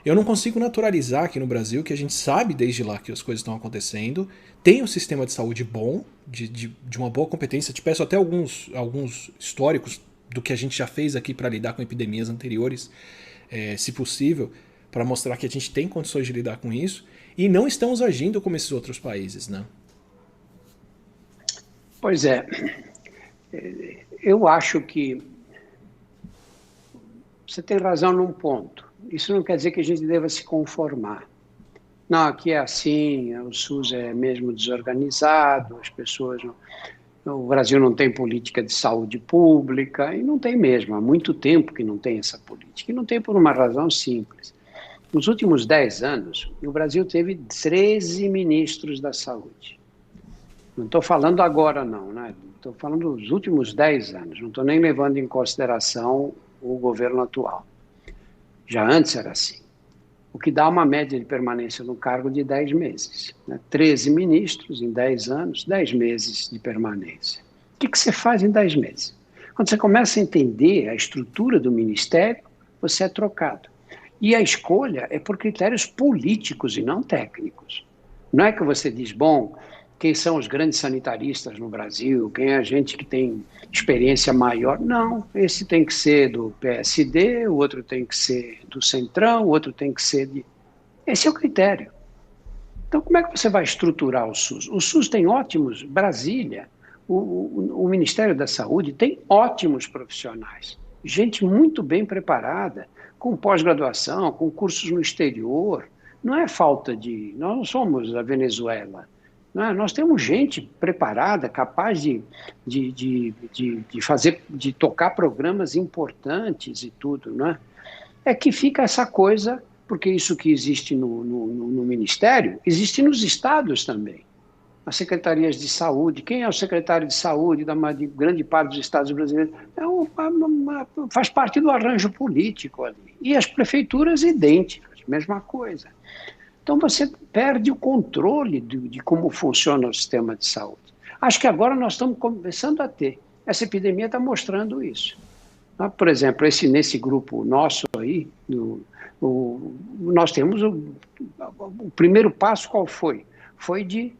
Eu não consigo naturalizar aqui no Brasil, que a gente sabe desde lá que as coisas estão acontecendo, tem um sistema de saúde bom, de uma boa competência. Te peço até alguns históricos do que a gente já fez aqui para lidar com epidemias anteriores, se possível, para mostrar que a gente tem condições de lidar com isso e não estamos agindo como esses outros países, né? Pois é. Eu acho que você tem razão num ponto. isso não quer dizer que a gente deva se conformar. Não, aqui é assim, o SUS é mesmo desorganizado, as pessoas o Brasil não tem política de saúde pública, e não tem mesmo, há muito tempo que não tem essa política, e não tem por uma razão simples. Nos últimos 10 anos, o Brasil teve 13 ministros da saúde. Não estou falando agora não, né? Estou falando dos últimos 10 anos, não estou nem levando em consideração o governo atual. Já antes era assim. O que dá uma média de permanência no cargo de 10 meses. Né? 13 ministros em 10 anos, 10 meses de permanência. O que você faz em 10 meses? Quando você começa a entender a estrutura do ministério, você é trocado. E a escolha é por critérios políticos e não técnicos. Não é que você diz, bom, quem são os grandes sanitaristas no Brasil, quem é a gente que tem experiência maior. Não, esse tem que ser do PSD, o outro tem que ser do Centrão, o outro tem que ser de... Esse é o critério. Então, como é que você vai estruturar o SUS? O SUS tem ótimos... Brasília, o Ministério da Saúde tem ótimos profissionais. Gente muito bem preparada, com pós-graduação, com cursos no exterior. Não é falta de... Nós não somos a Venezuela. Nós temos gente preparada, capaz de fazer, de tocar programas importantes e tudo, não é? É que fica essa coisa, porque isso que existe no Ministério, existe nos estados também. As secretarias de saúde, quem é o secretário de saúde de grande parte dos estados brasileiros? Faz parte do arranjo político ali. E as prefeituras idênticas, mesma coisa. Então, você perde o controle de como funciona o sistema de saúde. Acho que agora nós estamos começando a ter. Essa epidemia está mostrando isso. Por exemplo, nesse grupo nosso aí, nós temos o primeiro passo qual foi? Foi de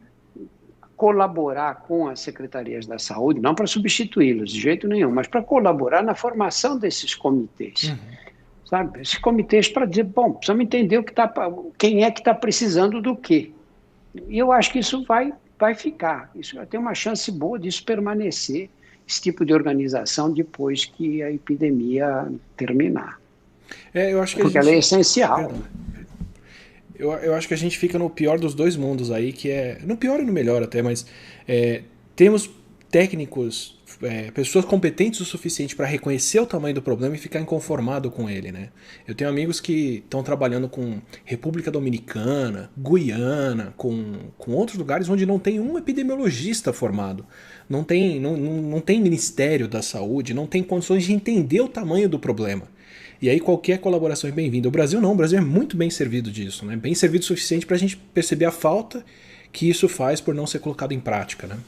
colaborar com as secretarias da saúde, não para substituí-los de jeito nenhum, mas para colaborar na formação desses comitês. Sabe? Esses comitês para dizer, bom, precisamos entender quem é que está precisando do quê. E eu acho que isso vai ficar. Isso tem uma chance boa disso permanecer, esse tipo de organização, depois que a epidemia terminar. Eu acho que porque ela é essencial. Eu acho que a gente fica no pior dos dois mundos aí, que é... No pior e no melhor até, mas temos técnicos... pessoas competentes o suficiente para reconhecer o tamanho do problema e ficar inconformado com ele, né? Eu tenho amigos que estão trabalhando com República Dominicana, Guiana, com outros lugares onde não tem um epidemiologista formado, não tem Ministério da Saúde, não tem condições de entender o tamanho do problema. E aí qualquer colaboração é bem-vinda. O Brasil não, o Brasil é muito bem servido disso, né? Bem servido o suficiente para a gente perceber a falta que isso faz por não ser colocado em prática, né?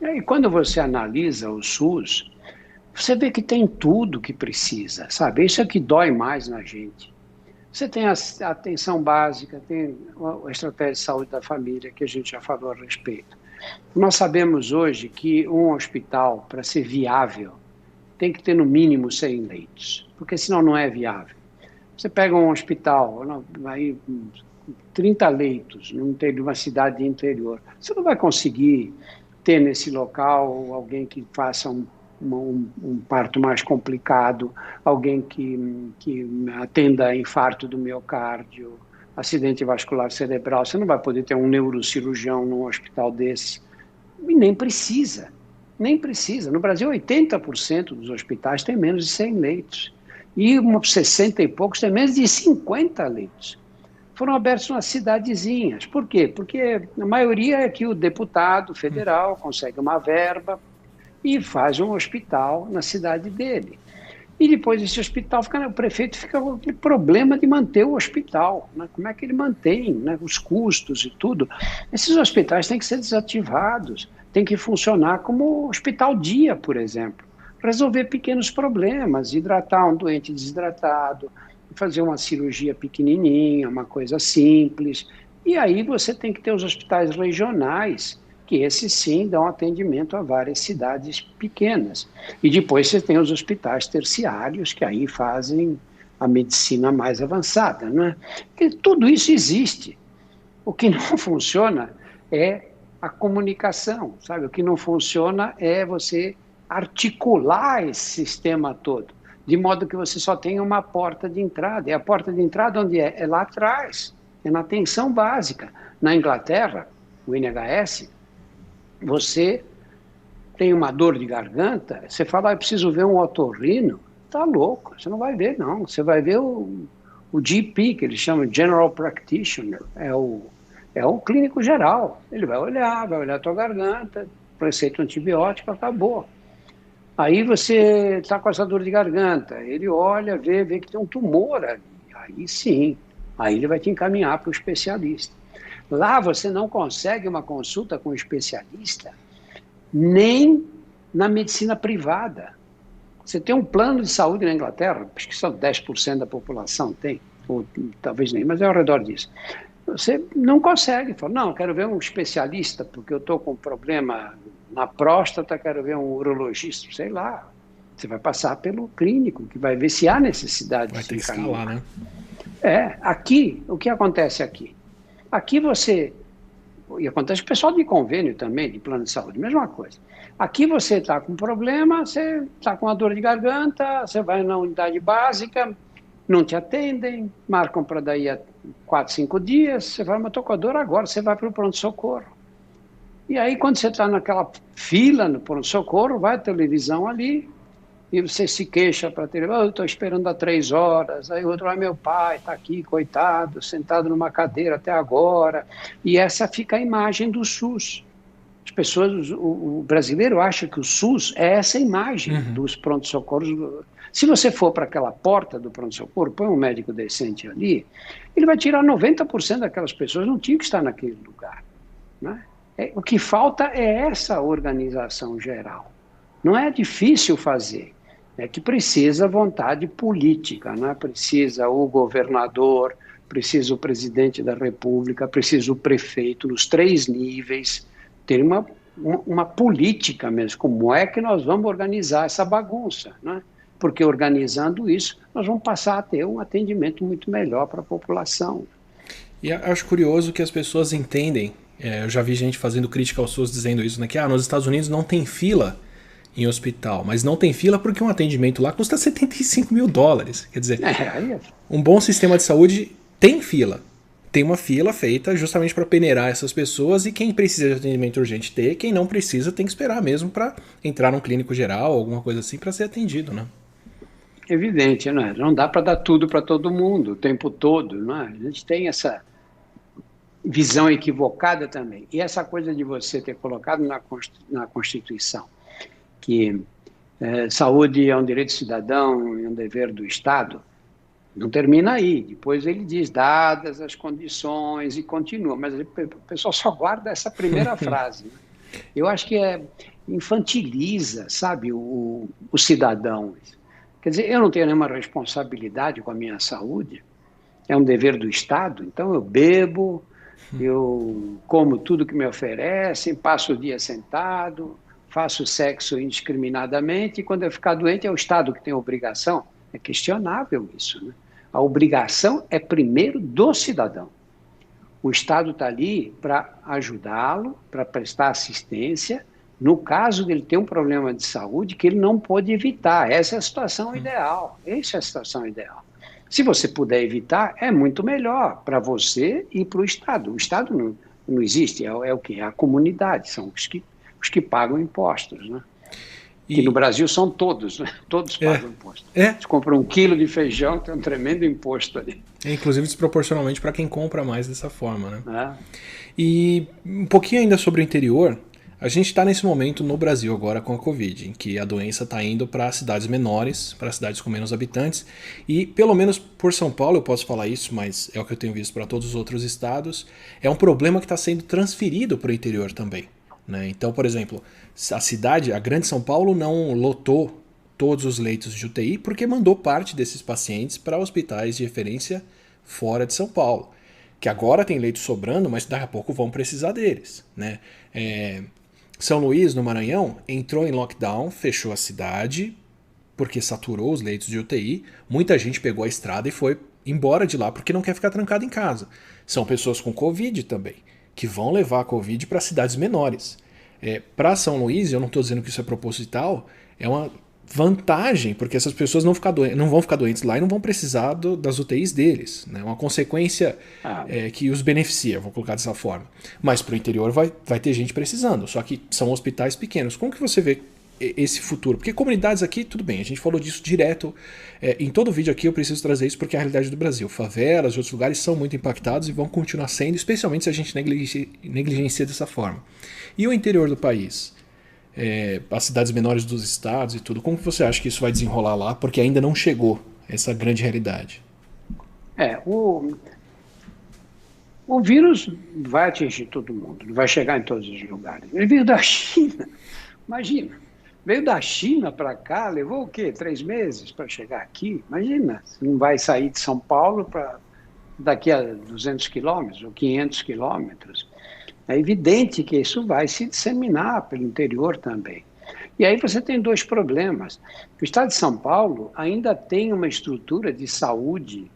E quando você analisa o SUS, você vê que tem tudo que precisa, sabe? Isso é que dói mais na gente. Você tem a atenção básica, tem a estratégia de saúde da família, que a gente já falou a respeito. Nós sabemos hoje que um hospital, para ser viável, tem que ter no mínimo 100 leitos, porque senão não é viável. Você pega um hospital, aí 30 leitos, numa cidade de interior, você não vai conseguir ter nesse local alguém que faça um parto mais complicado, alguém que atenda infarto do miocárdio, acidente vascular cerebral. Você não vai poder ter um neurocirurgião num hospital desse. E nem precisa. Nem precisa. No Brasil, 80% dos hospitais têm menos de 100 leitos. E 60 e poucos têm menos de 50 leitos. Foram abertos nas cidadezinhas. Por quê? Porque a maioria é que o deputado federal consegue uma verba e faz um hospital na cidade dele. E depois esse hospital, o prefeito fica com aquele problema de manter o hospital. Né? Como é que ele mantém, né? Os custos e tudo. Esses hospitais têm que ser desativados, têm que funcionar como hospital dia, por exemplo. Resolver pequenos problemas, hidratar um doente desidratado, fazer uma cirurgia pequenininha, uma coisa simples. E aí você tem que ter os hospitais regionais, que esses sim dão atendimento a várias cidades pequenas. E depois você tem os hospitais terciários, que aí fazem a medicina mais avançada, né? Porque tudo isso existe. O que não funciona é a comunicação, sabe? O que não funciona é você articular esse sistema todo. de modo que você só tem uma porta de entrada. E a porta de entrada onde é? É lá atrás, é na atenção básica. Na Inglaterra, o NHS, você tem uma dor de garganta, você fala, eu preciso ver um otorrino, tá louco, você não vai ver, não. Você vai ver o GP, que eles chamam de General Practitioner, é o clínico geral. Ele vai olhar a tua garganta, receita um antibiótico, acabou. Aí você está com essa dor de garganta, ele olha, vê que tem um tumor ali. Aí sim, aí ele vai te encaminhar para o especialista. Lá você não consegue uma consulta com um especialista nem na medicina privada. Você tem um plano de saúde na Inglaterra, acho que só 10% da população tem, ou talvez nem, mas é ao redor disso. Você não consegue, fala, não, quero ver um especialista, porque eu estou com um problema na próstata, quero ver um urologista, sei lá. Você vai passar pelo clínico, que vai ver se há necessidade vai de ter que escalar, né? Aqui, o que acontece aqui? Aqui você, e acontece com o pessoal de convênio também, de plano de saúde, mesma coisa. Aqui você está com problema, você está com uma dor de garganta, você vai na unidade básica, não te atendem, marcam para daí a 4, 5 dias, você vai, mas estou com a dor agora, você vai para o pronto-socorro. E aí, quando você está naquela fila no pronto-socorro, vai a televisão ali, e você se queixa para a televisão, eu estou esperando há 3 horas, aí o outro, meu pai está aqui, coitado, sentado numa cadeira até agora, e essa fica a imagem do SUS. As pessoas, o brasileiro acha que o SUS é essa imagem dos pronto-socorros. Se você for para aquela porta do pronto-socorro, põe um médico decente ali, ele vai tirar 90% daquelas pessoas, não tinha que estar naquele lugar, né? O que falta é essa organização geral. Não é difícil fazer, é que precisa vontade política, né? Precisa o governador, precisa o presidente da República, precisa o prefeito, nos 3 níveis, ter uma política mesmo. Como é que nós vamos organizar essa bagunça, né? Porque organizando isso, nós vamos passar a ter um atendimento muito melhor para a população. E acho curioso que as pessoas entendem, eu já vi gente fazendo crítica ao SUS dizendo isso, né, que nos Estados Unidos não tem fila em hospital, mas não tem fila porque um atendimento lá custa $75 mil. Quer dizer, um bom sistema de saúde tem fila. Tem uma fila feita justamente para peneirar essas pessoas e quem precisa de atendimento urgente ter, quem não precisa tem que esperar mesmo para entrar num clínico geral, alguma coisa assim, para ser atendido, né? Evidente, né? Não dá para dar tudo para todo mundo o tempo todo, né? A gente tem essa visão equivocada também. E essa coisa de você ter colocado na Constituição que saúde é um direito cidadão e um dever do Estado, não termina aí. Depois ele diz, dadas as condições, e continua. Mas o pessoal só guarda essa primeira frase, né? Eu acho que infantiliza, sabe, o cidadão. Quer dizer, eu não tenho nenhuma responsabilidade com a minha saúde, é um dever do Estado, então eu bebo, eu como tudo que me oferecem, passo o dia sentado, faço sexo indiscriminadamente, e quando eu ficar doente é o Estado que tem a obrigação. É questionável isso, né? A obrigação é primeiro do cidadão. O Estado está ali para ajudá-lo, para prestar assistência, no caso dele ter um problema de saúde que ele não pode evitar. Essa é a situação ideal. Essa é a situação ideal. Se você puder evitar, é muito melhor para você e para o Estado. O Estado não existe, é o quê? É a comunidade, são os que pagam impostos, né? Que no Brasil são todos, né? Todos pagam imposto. Você compra 1 quilo de feijão, tem um tremendo imposto ali. Inclusive desproporcionalmente para quem compra mais dessa forma, né? E um pouquinho ainda sobre o interior, a gente está nesse momento no Brasil agora com a Covid, em que a doença está indo para cidades menores, para cidades com menos habitantes, e pelo menos por São Paulo eu posso falar isso, mas é o que eu tenho visto para todos os outros estados, é um problema que está sendo transferido para o interior também, né? Então, por exemplo, a grande São Paulo não lotou todos os leitos de UTI porque mandou parte desses pacientes para hospitais de referência fora de São Paulo, que agora tem leitos sobrando, mas daqui a pouco vão precisar deles, né? São Luís, no Maranhão, entrou em lockdown, fechou a cidade, porque saturou os leitos de UTI. Muita gente pegou a estrada e foi embora de lá porque não quer ficar trancado em casa. São pessoas com Covid também, que vão levar a Covid para cidades menores. Para São Luís, eu não estou dizendo que isso é proposital, vantagem, porque essas pessoas não vão ficar doentes lá e não vão precisar das UTIs deles. Né? Uma consequência que os beneficia, vou colocar dessa forma. Mas para o interior vai ter gente precisando, só que são hospitais pequenos. Como que você vê esse futuro? Porque comunidades aqui, tudo bem, a gente falou disso direto. Em todo vídeo aqui eu preciso trazer isso porque é a realidade do Brasil. Favelas e outros lugares são muito impactados e vão continuar sendo, especialmente se a gente negligencia dessa forma. E o interior do país? As cidades menores dos estados e tudo, como que você acha que isso vai desenrolar lá? Porque ainda não chegou essa grande realidade. O vírus vai atingir todo mundo, não vai chegar em todos os lugares. Ele veio da China, imagina. Veio da China para cá, levou o quê? 3 meses para chegar aqui? Imagina, você não vai sair de São Paulo para daqui a 200 quilômetros ou 500 quilômetros. É evidente que isso vai se disseminar pelo interior também. E aí você tem 2 problemas. O estado de São Paulo ainda tem uma estrutura de saúde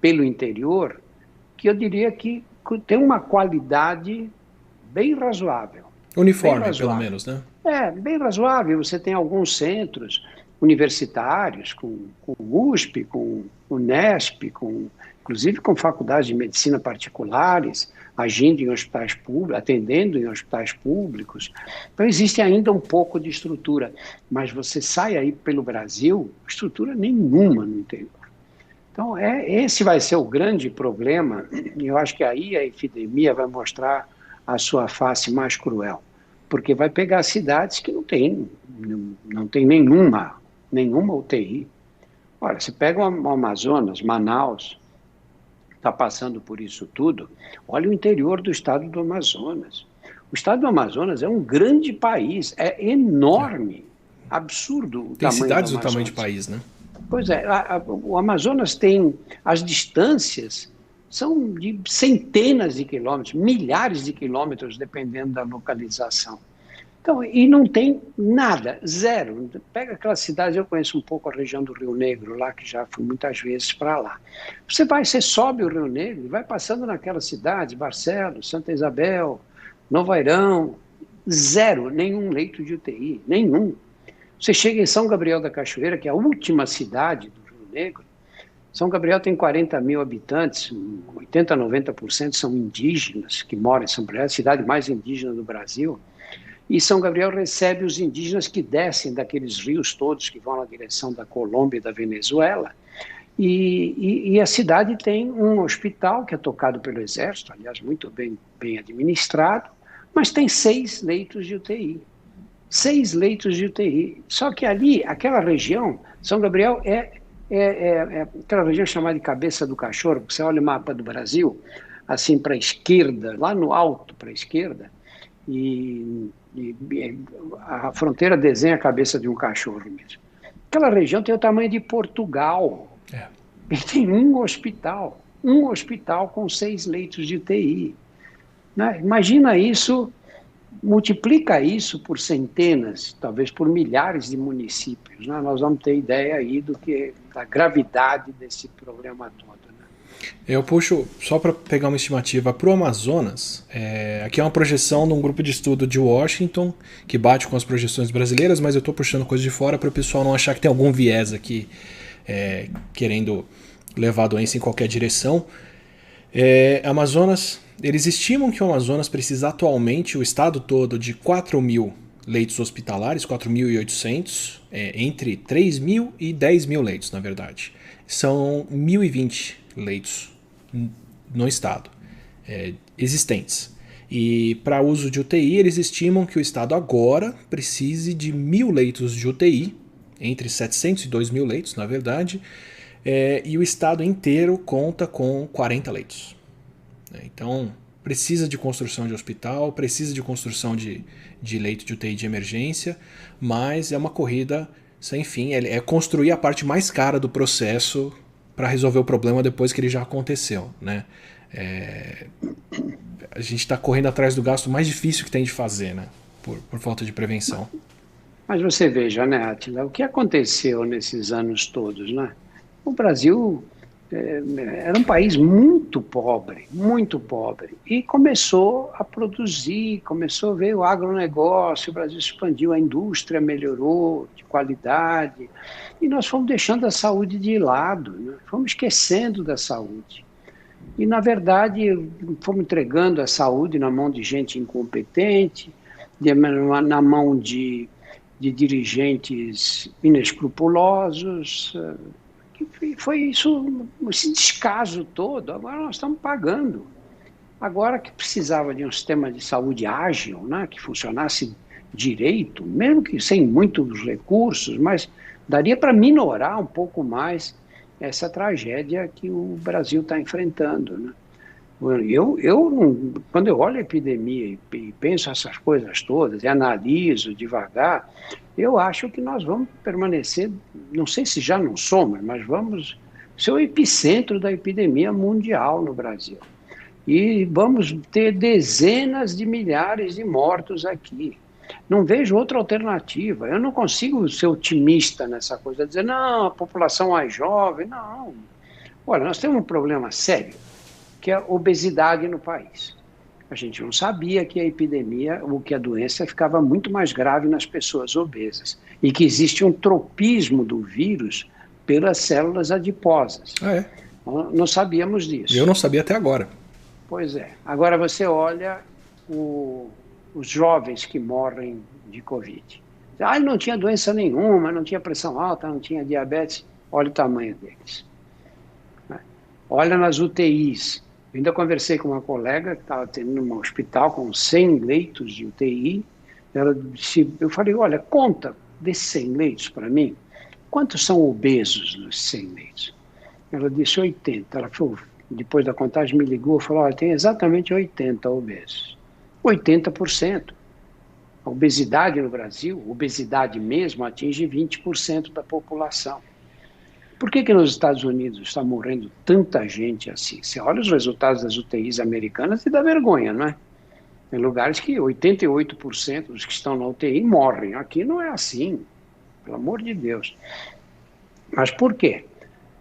pelo interior que eu diria que tem uma qualidade bem razoável. Uniforme, bem razoável. Pelo menos, né? Bem razoável. Você tem alguns centros universitários, com USP, com Unesp, inclusive com faculdades de medicina particulares, agindo em hospitais públicos, atendendo em hospitais públicos. Então, existe ainda um pouco de estrutura, mas você sai aí pelo Brasil, estrutura nenhuma no interior. Então, esse vai ser o grande problema, e eu acho que aí a epidemia vai mostrar a sua face mais cruel, porque vai pegar cidades que não tem nenhuma UTI. Olha, você pega o Amazonas, Manaus, está passando por isso tudo. Olha o interior do estado do Amazonas. O estado do Amazonas é um grande país, é enorme, absurdo o tamanho do Amazonas. Tem cidades do tamanho de país, né? Pois é, o Amazonas tem, as distâncias são de centenas de quilômetros, milhares de quilômetros, dependendo da localização. Então, e não tem nada, zero. Pega aquela cidade, eu conheço um pouco a região do Rio Negro, lá que já fui muitas vezes para lá. Você sobe o Rio Negro e vai passando naquela cidade, Barcelos, Santa Isabel, Novo Airão, zero, nenhum leito de UTI, nenhum. Você chega em São Gabriel da Cachoeira, que é a última cidade do Rio Negro. São Gabriel tem 40 mil habitantes, 80%, 90% são indígenas que moram em São Gabriel, a cidade mais indígena do Brasil. E São Gabriel recebe os indígenas que descem daqueles rios todos que vão na direção da Colômbia e da Venezuela. E a cidade tem um hospital que é tocado pelo Exército, aliás, muito bem administrado, mas tem 6 leitos de UTI. 6 leitos de UTI. Só que ali, aquela região, São Gabriel é aquela região chamada de Cabeça do Cachorro. Você olha o mapa do Brasil, assim para a esquerda, lá no alto para a esquerda, e a fronteira desenha a cabeça de um cachorro mesmo. Aquela região tem o tamanho de Portugal. E tem um hospital com 6 leitos de UTI. Né? Imagina isso, multiplica isso por centenas, talvez por milhares de municípios. Né? Nós vamos ter ideia aí da gravidade desse problema todo. Eu puxo, só para pegar uma estimativa, para o Amazonas, aqui é uma projeção de um grupo de estudo de Washington, que bate com as projeções brasileiras, mas eu estou puxando coisa de fora para o pessoal não achar que tem algum viés aqui, querendo levar a doença em qualquer direção. Amazonas, eles estimam que o Amazonas precisa atualmente, o estado todo, de 4 mil leitos hospitalares, 4.800, entre 3 mil e 10 mil leitos, na verdade. São 1.020 leitos no estado existentes. E para uso de UTI, eles estimam que o estado agora precise de 1.000 leitos de UTI, entre 700 e 2.000 leitos, na verdade, e o estado inteiro conta com 40 leitos. Então, precisa de construção de hospital, precisa de construção de leito de UTI de emergência, mas é uma corrida sem fim, é construir a parte mais cara do processo para resolver o problema depois que ele já aconteceu, né? A gente está correndo atrás do gasto mais difícil que tem de fazer, né? Por falta de prevenção. Mas você veja, né, Átila, o que aconteceu nesses anos todos, né? O Brasil era um país muito pobre, muito pobre. E começou a produzir, começou a ver o agronegócio, o Brasil expandiu, a indústria melhorou de qualidade, e nós fomos deixando a saúde de lado, né? Fomos esquecendo da saúde. E, na verdade, fomos entregando a saúde na mão de gente incompetente, na mão de dirigentes inescrupulosos. E foi isso, esse descaso todo. Agora nós estamos pagando. Agora que precisava de um sistema de saúde ágil, né, que funcionasse direito, mesmo que sem muitos recursos, mas daria para minorar um pouco mais essa tragédia que o Brasil está enfrentando, né? Quando eu olho a epidemia e penso essas coisas todas, e analiso devagar, eu acho que nós vamos permanecer, não sei se já não somos, mas vamos ser o epicentro da epidemia mundial no Brasil. E vamos ter dezenas de milhares de mortos aqui. Não vejo outra alternativa. Eu não consigo ser otimista nessa coisa, dizer, não, a população mais jovem, não. Olha, nós temos um problema sério, que é a obesidade no país. A gente não sabia que a epidemia, ou que a doença ficava muito mais grave nas pessoas obesas, e que existe um tropismo do vírus pelas células adiposas. Ah, é? Não sabíamos disso. Eu não sabia até agora. Pois é. Agora você olha os jovens que morrem de Covid. Ele não tinha doença nenhuma, não tinha pressão alta, não tinha diabetes. Olha o tamanho deles. Olha nas UTIs. Eu ainda conversei com uma colega que estava tendo um hospital com 100 leitos de UTI. Eu falei, olha, conta desses 100 leitos para mim. Quantos são obesos nos 100 leitos? Ela disse 80. Ela falou, depois da contagem me ligou e falou, olha, tem exatamente 80 obesos. 80%. A obesidade no Brasil, obesidade mesmo, atinge 20% da população. Por que nos Estados Unidos está morrendo tanta gente assim? Você olha os resultados das UTIs americanas e dá vergonha, não é? Tem lugares que 88% dos que estão na UTI morrem. Aqui não é assim, pelo amor de Deus. Mas por quê?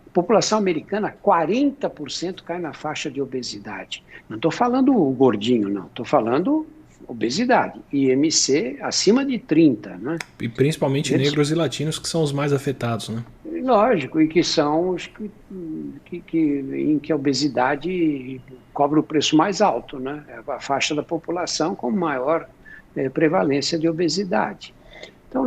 A população americana, 40% cai na faixa de obesidade. Não estou falando gordinho, não. Estou falando obesidade. IMC acima de 30, né? E principalmente negros e latinos, que são os mais afetados, né? Lógico, e que são os em que a obesidade cobra o preço mais alto, né? É a faixa da população com maior prevalência de obesidade. Então,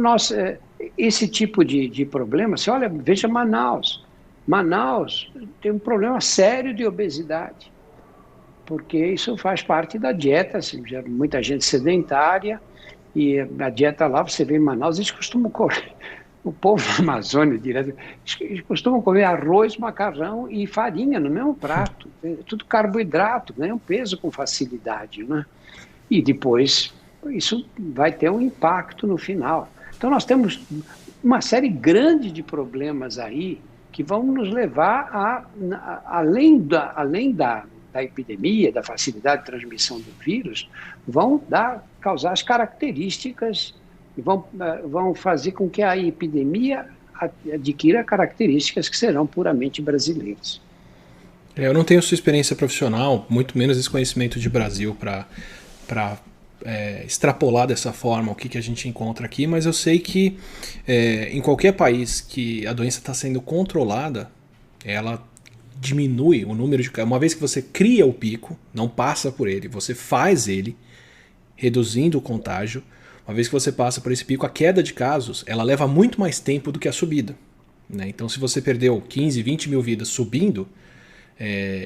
esse tipo de problema, você olha, veja Manaus. Manaus tem um problema sério de obesidade, porque isso faz parte da dieta, assim, muita gente sedentária, e a dieta lá, você vê em Manaus, eles costumam comer, o povo da Amazônia, direto, eles costumam comer arroz, macarrão e farinha no mesmo prato, tudo carboidrato, ganha um peso com facilidade, né? E depois isso vai ter um impacto no final. Então nós temos uma série grande de problemas aí que vão nos levar além da epidemia, da facilidade de transmissão do vírus, vão causar as características e vão fazer com que a epidemia adquira características que serão puramente brasileiras. Eu não tenho sua experiência profissional, muito menos esse conhecimento de Brasil para extrapolar dessa forma o que a gente encontra aqui, mas eu sei que em qualquer país que a doença está sendo controlada, ela diminui o número de... Uma vez que você cria o pico, não passa por ele, você faz ele, reduzindo o contágio. Uma vez que você passa por esse pico, a queda de casos, ela leva muito mais tempo do que a subida, né? Então, se você perdeu 15, 20 mil vidas subindo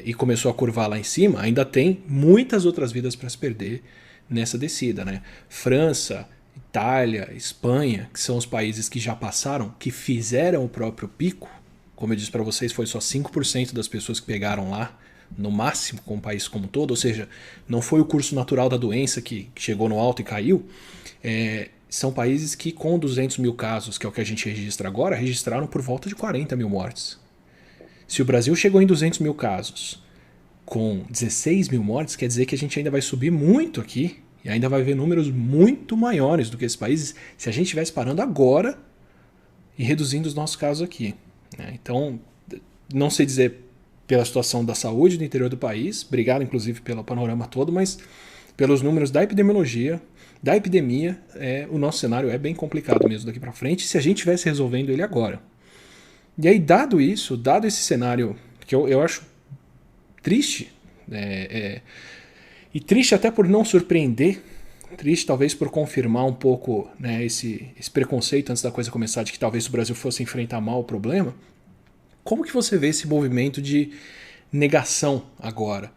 e começou a curvar lá em cima, ainda tem muitas outras vidas para se perder nessa descida, né? França, Itália, Espanha, que são os países que já passaram, que fizeram o próprio pico, como eu disse para vocês, foi só 5% das pessoas que pegaram lá, no máximo com o país como um todo, ou seja, não foi o curso natural da doença que chegou no alto e caiu. São países que com 200 mil casos, que é o que a gente registra agora, registraram por volta de 40 mil mortes. Se o Brasil chegou em 200 mil casos com 16 mil mortes, quer dizer que a gente ainda vai subir muito aqui e ainda vai ver números muito maiores do que esses países se a gente estivesse parando agora e reduzindo os nossos casos aqui, né? Então, não sei dizer pela situação da saúde do interior do país, obrigado inclusive pelo panorama todo, mas pelos números da epidemiologia, da epidemia, o nosso cenário é bem complicado mesmo daqui para frente, se a gente estivesse resolvendo ele agora. E aí, dado isso, dado esse cenário que eu acho triste, e triste até por não surpreender, triste talvez por confirmar um pouco, né, esse preconceito antes da coisa começar de que talvez o Brasil fosse enfrentar mal o problema. Como que você vê esse movimento de negação agora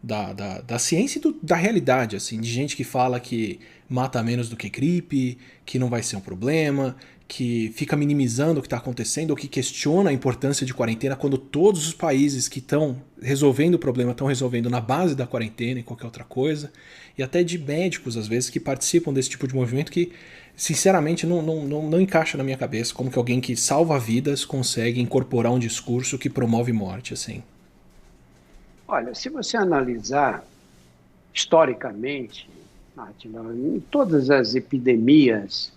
da ciência e da realidade, assim, de gente que fala que mata menos do que gripe, que não vai ser um problema, que fica minimizando o que está acontecendo ou que questiona a importância de quarentena quando todos os países que estão resolvendo o problema estão resolvendo na base da quarentena e qualquer outra coisa, e até de médicos, às vezes, que participam desse tipo de movimento que, sinceramente, não encaixa na minha cabeça como que alguém que salva vidas consegue incorporar um discurso que promove morte, assim. Olha, se você analisar historicamente, Átila, em todas as epidemias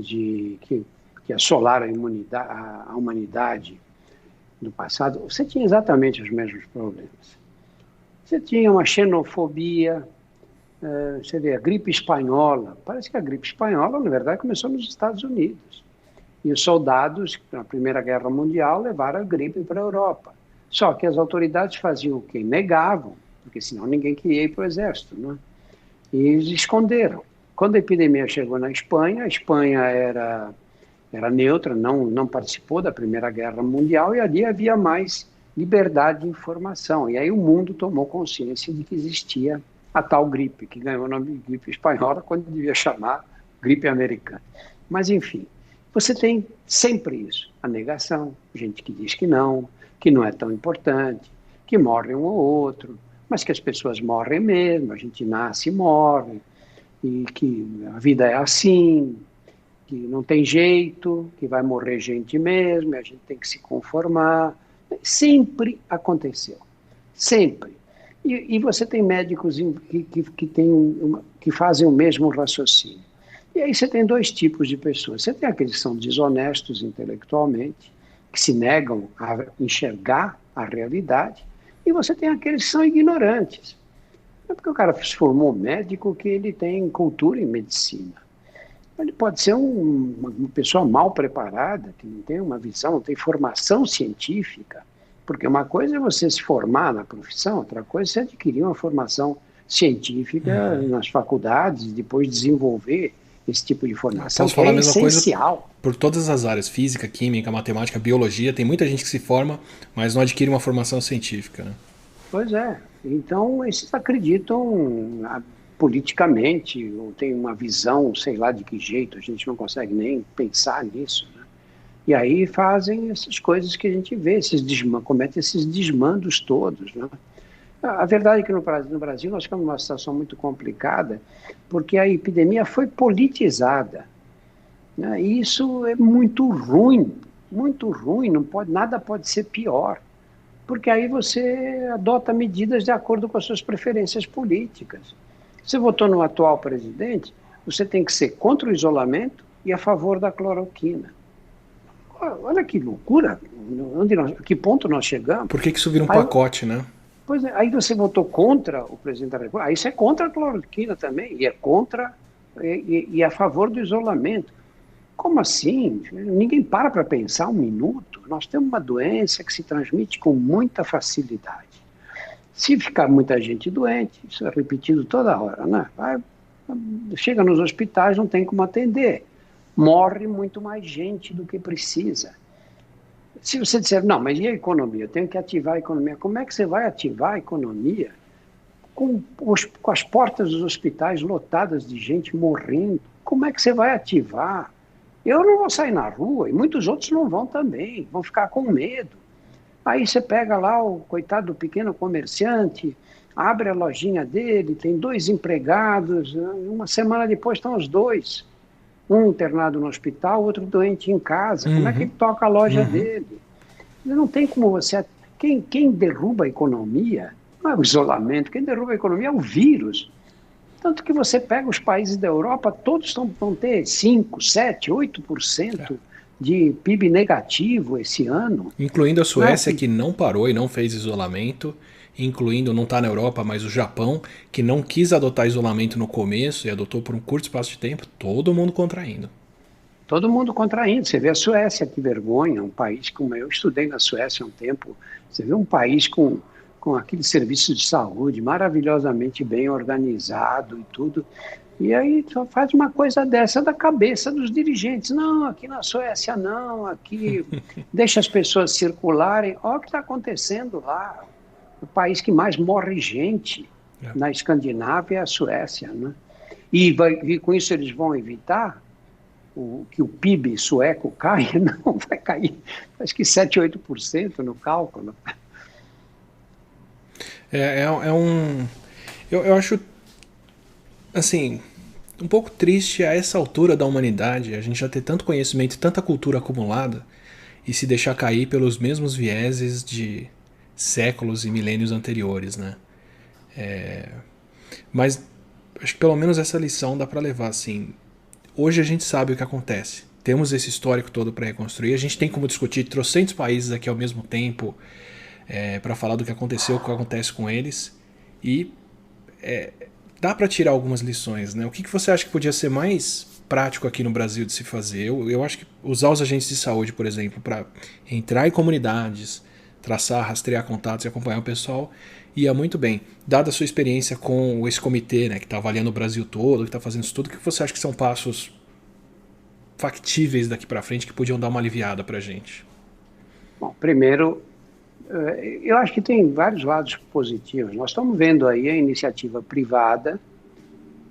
que assolaram a humanidade no passado, você tinha exatamente os mesmos problemas. Você tinha uma xenofobia, você vê a gripe espanhola. Parece que a gripe espanhola, na verdade, começou nos Estados Unidos. E os soldados, na Primeira Guerra Mundial, levaram a gripe para a Europa. Só que as autoridades faziam o quê? Negavam, porque senão ninguém queria ir para o exército, né? E eles esconderam. Quando a epidemia chegou na Espanha, a Espanha era neutra, não participou da Primeira Guerra Mundial, e ali havia mais liberdade de informação. E aí o mundo tomou consciência de que existia a tal gripe, que ganhou o nome de gripe espanhola, quando devia chamar gripe americana. Mas, enfim, você tem sempre isso, a negação, gente que diz que não é tão importante, que morre um ou outro, mas que as pessoas morrem mesmo, a gente nasce e morre, e que a vida é assim, que não tem jeito, que vai morrer gente mesmo, e a gente tem que se conformar. Sempre aconteceu, sempre. E você tem médicos que fazem o mesmo raciocínio. E aí você tem dois tipos de pessoas. Você tem aqueles que são desonestos intelectualmente, que se negam a enxergar a realidade, e você tem aqueles que são ignorantes. Não é porque o cara se formou médico que ele tem cultura em medicina. Ele pode ser uma pessoa mal preparada, que não tem uma visão, não tem formação científica, porque uma coisa é você se formar na profissão, outra coisa é você adquirir uma formação científica nas faculdades, depois desenvolver esse tipo de formação, Posso falar a mesma essencial. coisa por todas as áreas, física, química, matemática, biologia, tem muita gente que se forma, mas não adquire uma formação científica, né? Pois é. Então, esses acreditam politicamente, ou tem uma visão, sei lá de que jeito, a gente não consegue nem pensar nisso, né? E aí fazem essas coisas que a gente vê, cometem esses desmandos todos, né? A verdade é que no Brasil nós ficamos numa situação muito complicada, porque a epidemia foi politizada, né? E isso é muito ruim, nada pode ser pior, porque aí você adota medidas de acordo com as suas preferências políticas. Você votou no atual presidente, você tem que ser contra o isolamento e a favor da cloroquina. Olha que loucura, que ponto nós chegamos. Por que isso vira um pacote, né? Pois é, aí você votou contra o presidente da República, aí você é contra a cloroquina também, e é contra e a favor do isolamento. Como assim? Ninguém para pensar um minuto. Nós temos uma doença que se transmite com muita facilidade. Se ficar muita gente doente, isso é repetido toda hora, né? Chega nos hospitais, não tem como atender. Morre muito mais gente do que precisa. Se você disser, não, mas e a economia? Eu tenho que ativar a economia. Como é que você vai ativar a economia com as portas dos hospitais lotadas de gente morrendo? Como é que você vai ativar? Eu não vou sair na rua, e muitos outros não vão também, vão ficar com medo. Aí você pega lá o coitado do pequeno comerciante, abre a lojinha dele, tem 2 empregados, uma semana depois estão os 2. Um internado no hospital, outro doente em casa. Como é que ele toca a loja dele? Não tem como você... Quem derruba a economia não é o isolamento, quem derruba a economia é o vírus. Tanto que você pega os países da Europa, todos vão ter 5%, 7%, 8% de PIB negativo esse ano. Incluindo a Não é Suécia, que não parou e não fez isolamento, incluindo, não está na Europa, mas o Japão, que não quis adotar isolamento no começo e adotou por um curto espaço de tempo, todo mundo contraindo. todo mundo contraindo. Você vê a Suécia, que vergonha, um país como eu estudei na Suécia há um tempo. Você vê um país com aquele serviço de saúde maravilhosamente bem organizado e tudo. E aí só faz uma coisa dessa da cabeça dos dirigentes. Não, aqui na Suécia não, aqui deixa as pessoas circularem. Olha o que está acontecendo lá. O país que mais morre gente na Escandinávia é a Suécia, né? E com isso eles vão evitar que o PIB sueco caia? Não, vai cair, acho que 7, 8% no cálculo. É um. Eu acho, assim, um pouco triste a essa altura da humanidade a gente já ter tanto conhecimento e tanta cultura acumulada e se deixar cair pelos mesmos vieses de séculos e milênios anteriores, né? Mas acho que pelo menos essa lição dá para levar, assim. Hoje a gente sabe o que acontece. Temos esse histórico todo para reconstruir. A gente tem como discutir trocentos países aqui ao mesmo tempo para falar do que aconteceu, o que acontece com eles. E dá para tirar algumas lições, né? O que você acha que podia ser mais prático aqui no Brasil de se fazer? Eu acho que usar os agentes de saúde, por exemplo, para entrar em comunidades, traçar, rastrear contatos e acompanhar o pessoal, ia muito bem. Dada a sua experiência com esse comitê, né, que está avaliando o Brasil todo, que está fazendo isso tudo, o que você acha que são passos factíveis daqui para frente que podiam dar uma aliviada para a gente? Bom, primeiro, eu acho que tem vários lados positivos. Nós estamos vendo aí a iniciativa privada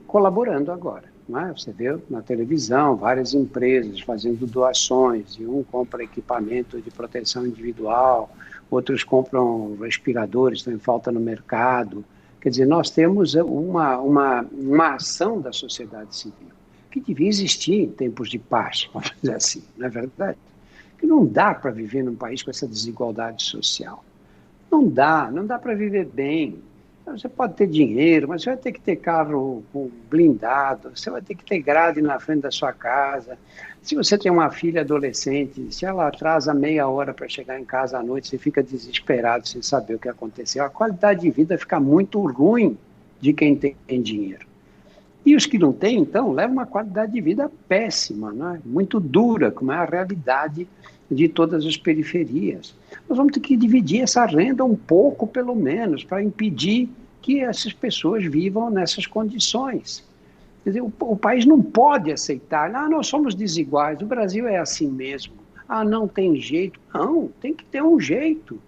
colaborando agora. Não é? Você vê na televisão várias empresas fazendo doações, e um compra equipamento de proteção individual, outros compram respiradores, estão em falta no mercado. Quer dizer, nós temos uma ação da sociedade civil que devia existir em tempos de paz, vamos dizer assim, não é verdade? Que não dá para viver num país com essa desigualdade social. Não dá para viver bem. Você pode ter dinheiro, mas você vai ter que ter carro blindado, você vai ter que ter grade na frente da sua casa. Se você tem uma filha adolescente, se ela atrasa meia hora para chegar em casa à noite, você fica desesperado sem saber o que aconteceu. A qualidade de vida fica muito ruim de quem tem dinheiro. E os que não têm, então, levam uma qualidade de vida péssima, não é? Muito dura, como é a realidade de todas as periferias. Nós vamos ter que dividir essa renda um pouco, pelo menos, para impedir que essas pessoas vivam nessas condições. Quer dizer, o país não pode aceitar, nós somos desiguais, o Brasil é assim mesmo, não tem jeito. Não, tem que ter um jeito.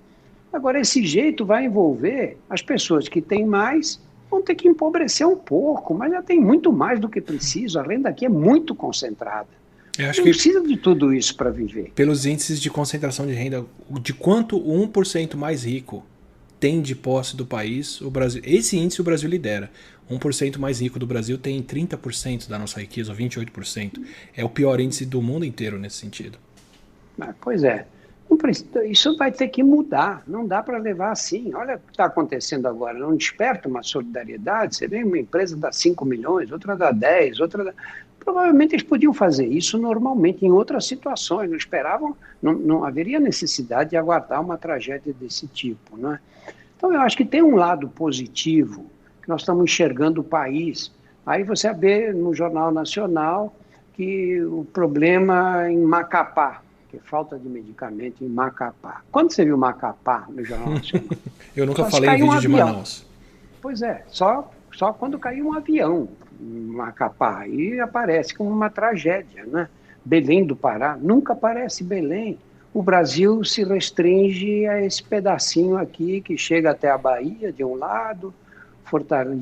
Agora, esse jeito vai envolver as pessoas que têm mais, vão ter que empobrecer um pouco, mas já tem muito mais do que precisa, a renda aqui é muito concentrada. Eu acho não que precisa de tudo isso para viver. pelos índices de concentração de renda, de quanto o 1% mais rico tem de posse do país, o Brasil, esse índice o Brasil lidera. 1% mais rico do Brasil tem 30% da nossa riqueza, ou 28%. É o pior índice do mundo inteiro nesse sentido. Pois é. Isso vai ter que mudar, não dá para levar assim. Olha o que está acontecendo agora, não desperta uma solidariedade. Você vê uma empresa dá 5 milhões, outra dá 10, outra dá... Provavelmente eles podiam fazer isso normalmente em outras situações, não esperavam, não haveria necessidade de aguardar uma tragédia desse tipo, não é? Então eu acho que tem um lado positivo, que nós estamos enxergando o país. Aí você vê no Jornal Nacional que o problema em Macapá, que é falta de medicamento em Macapá. Quando você viu Macapá no Jornal Nacional? Eu nunca falei em vídeo de Manaus. Pois é, só quando caiu um avião em Macapá, aí aparece como uma tragédia, né? Belém do Pará, nunca aparece Belém. O Brasil se restringe a esse pedacinho aqui que chega até a Bahia, de um lado,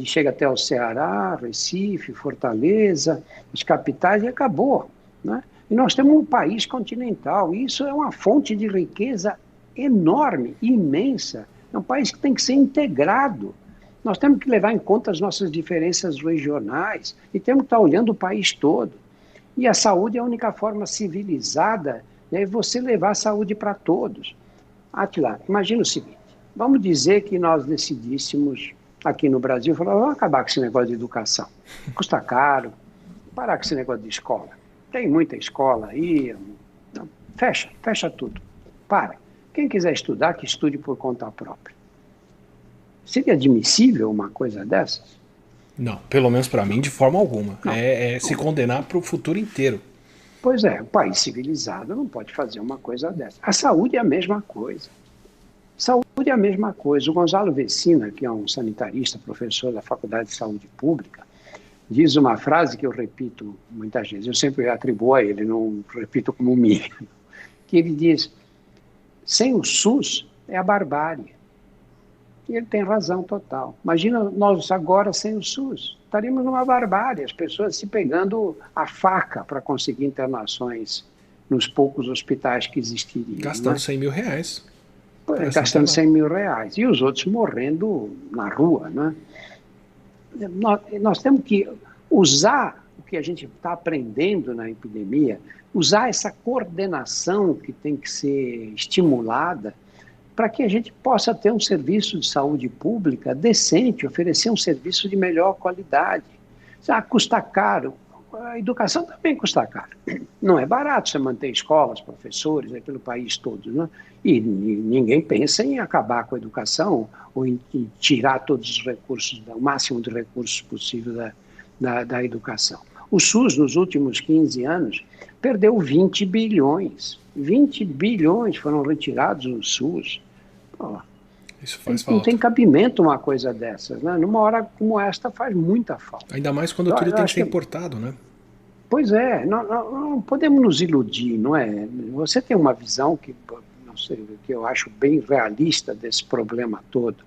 chega até o Ceará, Recife, Fortaleza, as capitais, e acabou, né? E nós temos um país continental, e isso é uma fonte de riqueza enorme, imensa. É um país que tem que ser integrado. Nós temos que levar em conta as nossas diferenças regionais e temos que estar olhando o país todo. E a saúde é a única forma civilizada, né, você levar a saúde para todos. Atila, imagina o seguinte, vamos dizer que nós decidíssemos aqui no Brasil, falar, vamos acabar com esse negócio de educação. Custa caro, parar com esse negócio de escola. Tem muita escola aí, fecha tudo. Para. Quem quiser estudar, que estude por conta própria. Seria admissível uma coisa dessas? Não, pelo menos para mim, de forma alguma. É se condenar para o futuro inteiro. Pois é, um país civilizado não pode fazer uma coisa dessa. A saúde é a mesma coisa. Saúde é a mesma coisa. O Gonzalo Vecina, que é um sanitarista, professor da Faculdade de Saúde Pública, diz uma frase que eu repito muitas vezes, eu sempre atribuo a ele, não repito como minha, que ele diz, sem o SUS é a barbárie. E ele tem razão total. Imagina nós agora sem o SUS. Estaríamos numa barbárie, as pessoas se pegando a faca para conseguir internações nos poucos hospitais que existiriam. Gastando né? 100 mil reais. Gastando 100 mil reais. E os outros morrendo na rua. Né? Nós temos que usar o que a gente está aprendendo na epidemia, usar essa coordenação que tem que ser estimulada para que a gente possa ter um serviço de saúde pública decente, oferecer um serviço de melhor qualidade. Custa caro. A educação também custa caro. Não é barato você manter escolas, professores pelo país todo. Né? E ninguém pensa em acabar com a educação ou em tirar todos os recursos, o máximo de recursos possível da educação. O SUS, nos últimos 15 anos, perdeu 20 bilhões. 20 bilhões foram retirados do SUS. Pô, isso faz falta. Não tem cabimento uma coisa dessas. Né? Numa hora como esta faz muita falta. Ainda mais quando tudo tem que ser importado, né? Pois é, não podemos nos iludir, não é? Você tem uma visão que, não sei, que eu acho bem realista desse problema todo.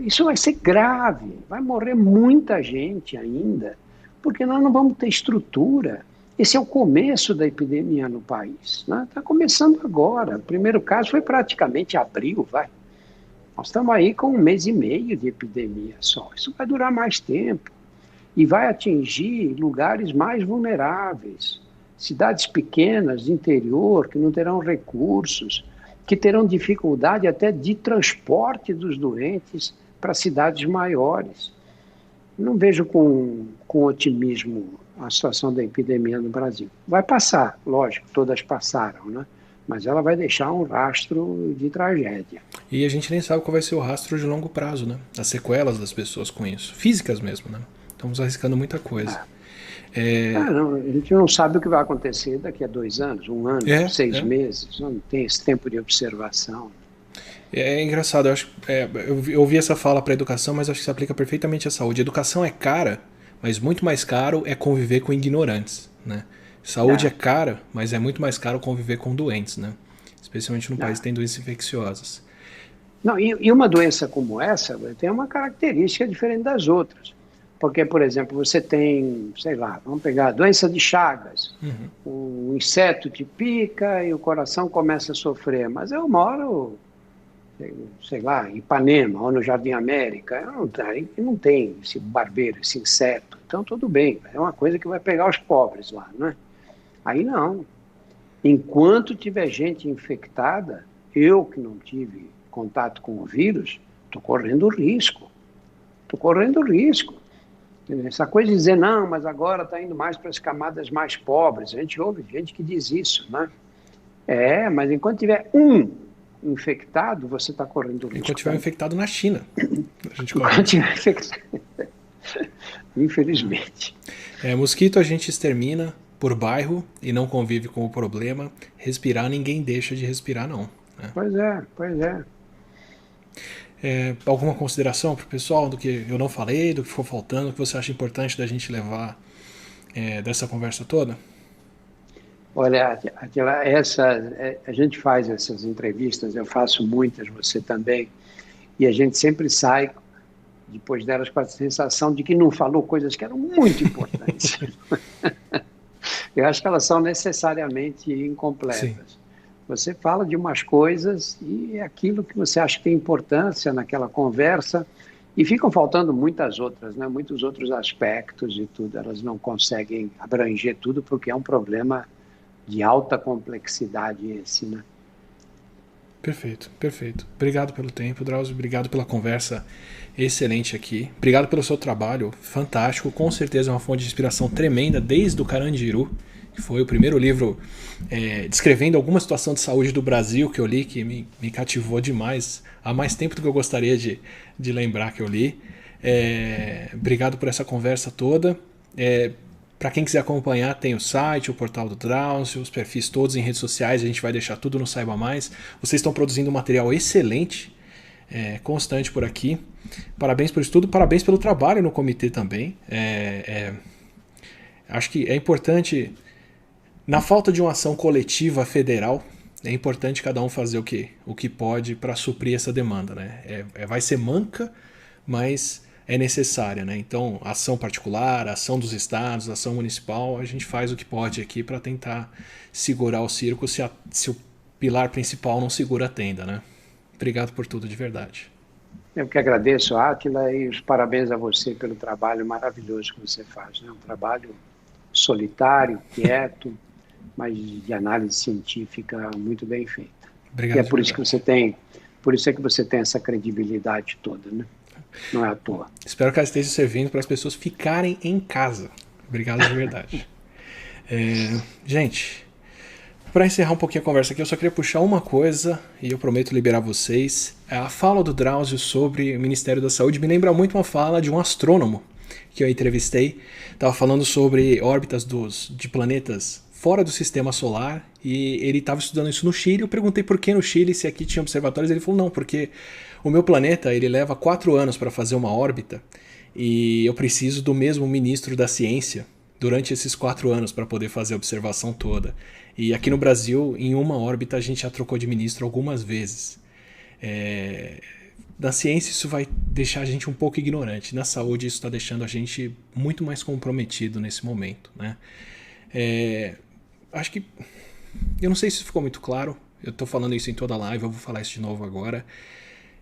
Isso vai ser grave, vai morrer muita gente ainda, porque nós não vamos ter estrutura. Esse é o começo da epidemia no país. Está começando agora. O primeiro caso foi praticamente abril, vai. Nós estamos aí com 1 mês e meio de epidemia só. Isso vai durar mais tempo. E vai atingir lugares mais vulneráveis. Cidades pequenas, de interior, que não terão recursos, que terão dificuldade até de transporte dos doentes para cidades maiores. Não vejo com otimismo a situação da epidemia no Brasil. Vai passar, lógico, todas passaram, né? Mas ela vai deixar um rastro de tragédia. E a gente nem sabe qual vai ser o rastro de longo prazo, né? As sequelas das pessoas com isso. Físicas mesmo, né? Estamos arriscando muita coisa. Não, a gente não sabe o que vai acontecer daqui a 2 anos, 1 ano, 6 meses. Não tem esse tempo de observação. É engraçado, eu ouvi essa fala para a educação, mas acho que se aplica perfeitamente à saúde. A educação é cara, mas muito mais caro é conviver com ignorantes, né? Saúde é cara, mas é muito mais caro conviver com doentes, né? Especialmente no país que tem doenças infecciosas. Não, e uma doença como essa tem uma característica diferente das outras. Porque, por exemplo, você tem, sei lá, vamos pegar a doença de Chagas. O inseto te pica e o coração começa a sofrer. Mas eu moro, sei lá, em Ipanema ou no Jardim América. Não tem esse barbeiro, esse inseto. Então, tudo bem. É uma coisa que vai pegar os pobres lá, né? Aí não. Enquanto tiver gente infectada, eu que não tive contato com o vírus, estou correndo risco. Essa coisa de dizer, não, mas agora está indo mais para as camadas mais pobres. A gente ouve gente que diz isso, né? Mas enquanto tiver um infectado, você está correndo risco. Enquanto tiver infectado na China. Enquanto tiver infectado. Infelizmente. Mosquito a gente extermina por bairro e não convive com o problema. Respirar, ninguém deixa de respirar, não. Né? Pois é. Alguma consideração para o pessoal do que eu não falei, do que ficou faltando, o que você acha importante da gente levar dessa conversa toda? Olha, a gente faz essas entrevistas, eu faço muitas, você também, e a gente sempre sai, depois delas, com a sensação de que não falou coisas que eram muito importantes. Eu acho que elas são necessariamente incompletas. Sim. Você fala de umas coisas e é aquilo que você acha que tem importância naquela conversa e ficam faltando muitas outras, né? Muitos outros aspectos e tudo. Elas não conseguem abranger tudo porque é um problema de alta complexidade esse, né? Perfeito. Obrigado pelo tempo, Drauzio. Obrigado pela conversa excelente aqui. Obrigado pelo seu trabalho fantástico. Com certeza é uma fonte de inspiração tremenda desde o Carandiru, que que foi o primeiro livro descrevendo alguma situação de saúde do Brasil que eu li, que me cativou demais, há mais tempo do que eu gostaria de lembrar que eu li. Obrigado por essa conversa toda. Para quem quiser acompanhar, tem o site, o portal do Drauzio, os perfis todos em redes sociais, a gente vai deixar tudo no Saiba Mais. Vocês estão produzindo um material excelente, constante por aqui. Parabéns pelo estudo, parabéns pelo trabalho no comitê também. Acho que é importante, na falta de uma ação coletiva federal, é importante cada um fazer o que pode para suprir essa demanda, né? Vai ser manca, mas é necessária, né? Então, ação particular, ação dos estados, ação municipal, a gente faz o que pode aqui para tentar segurar o circo se o pilar principal não segura a tenda, né? Obrigado por tudo, de verdade. Eu que agradeço, Átila, e os parabéns a você pelo trabalho maravilhoso que você faz, né? Um trabalho solitário, quieto, mas de análise científica muito bem feita. Obrigado. E é por isso que você tem essa credibilidade toda, né? Não é à toa. Espero que ela esteja servindo para as pessoas ficarem em casa. Obrigado de verdade. Gente, para encerrar um pouquinho a conversa aqui, eu só queria puxar uma coisa, e eu prometo liberar vocês. A fala do Drauzio sobre o Ministério da Saúde me lembra muito uma fala de um astrônomo que eu entrevistei. Estava falando sobre órbitas de planetas fora do sistema solar, e ele estava estudando isso no Chile. Eu perguntei por que no Chile, se aqui tinha observatórios. Ele falou, não, porque o meu planeta ele leva 4 anos para fazer uma órbita, e eu preciso do mesmo ministro da ciência durante esses 4 anos para poder fazer a observação toda. E aqui no Brasil, em uma órbita, a gente já trocou de ministro algumas vezes. Na ciência isso vai deixar a gente um pouco ignorante. Na saúde isso está deixando a gente muito mais comprometido nesse momento, né? Acho que... Eu não sei se isso ficou muito claro. Eu estou falando isso em toda a live, eu vou falar isso de novo agora.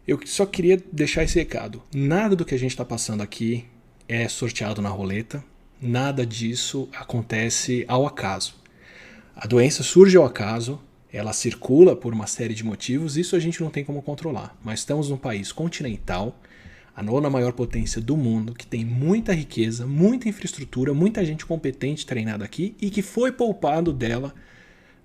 Eu só queria deixar esse recado. Nada do que a gente está passando aqui é sorteado na roleta. Nada disso acontece ao acaso. A doença surge ao acaso, ela circula por uma série de motivos, isso a gente não tem como controlar. Mas estamos num país continental, a 9ª maior potência do mundo, que tem muita riqueza, muita infraestrutura, muita gente competente treinada aqui e que foi poupado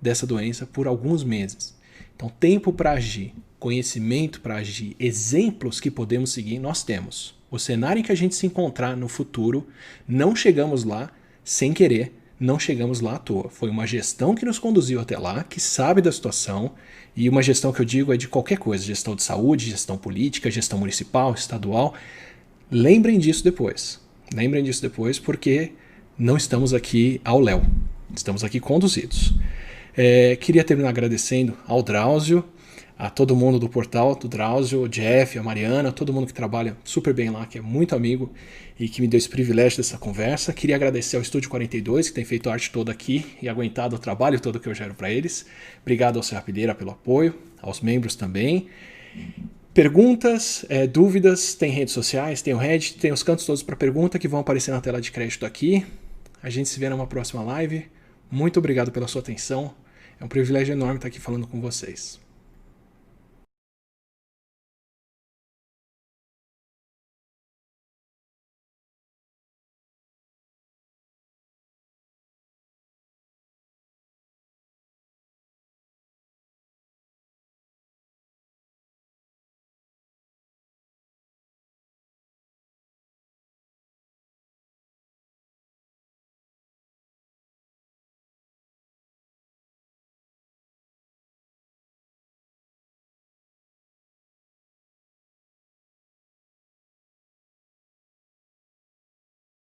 dessa doença por alguns meses. Então, tempo para agir, conhecimento para agir, exemplos que podemos seguir, nós temos. O cenário em que a gente se encontrar no futuro, não chegamos lá sem querer, não chegamos lá à toa. Foi uma gestão que nos conduziu até lá, que sabe da situação, e uma gestão que eu digo é de qualquer coisa, gestão de saúde, gestão política, gestão municipal, estadual. Lembrem disso depois. Lembrem disso depois, porque não estamos aqui ao léu. Estamos aqui conduzidos. Queria terminar agradecendo ao Drauzio, a todo mundo do portal do Drauzio, o Jeff, a Mariana, todo mundo que trabalha super bem lá, que é muito amigo e que me deu esse privilégio dessa conversa. Queria agradecer ao Estúdio 42, que tem feito a arte toda aqui e aguentado o trabalho todo que eu gero para eles. Obrigado ao Serrapilheira pelo apoio, aos membros também. Perguntas, dúvidas, tem redes sociais, tem o Reddit, tem os cantos todos para pergunta que vão aparecer na tela de crédito aqui. A gente se vê numa próxima live. Muito obrigado pela sua atenção. É um privilégio enorme estar aqui falando com vocês.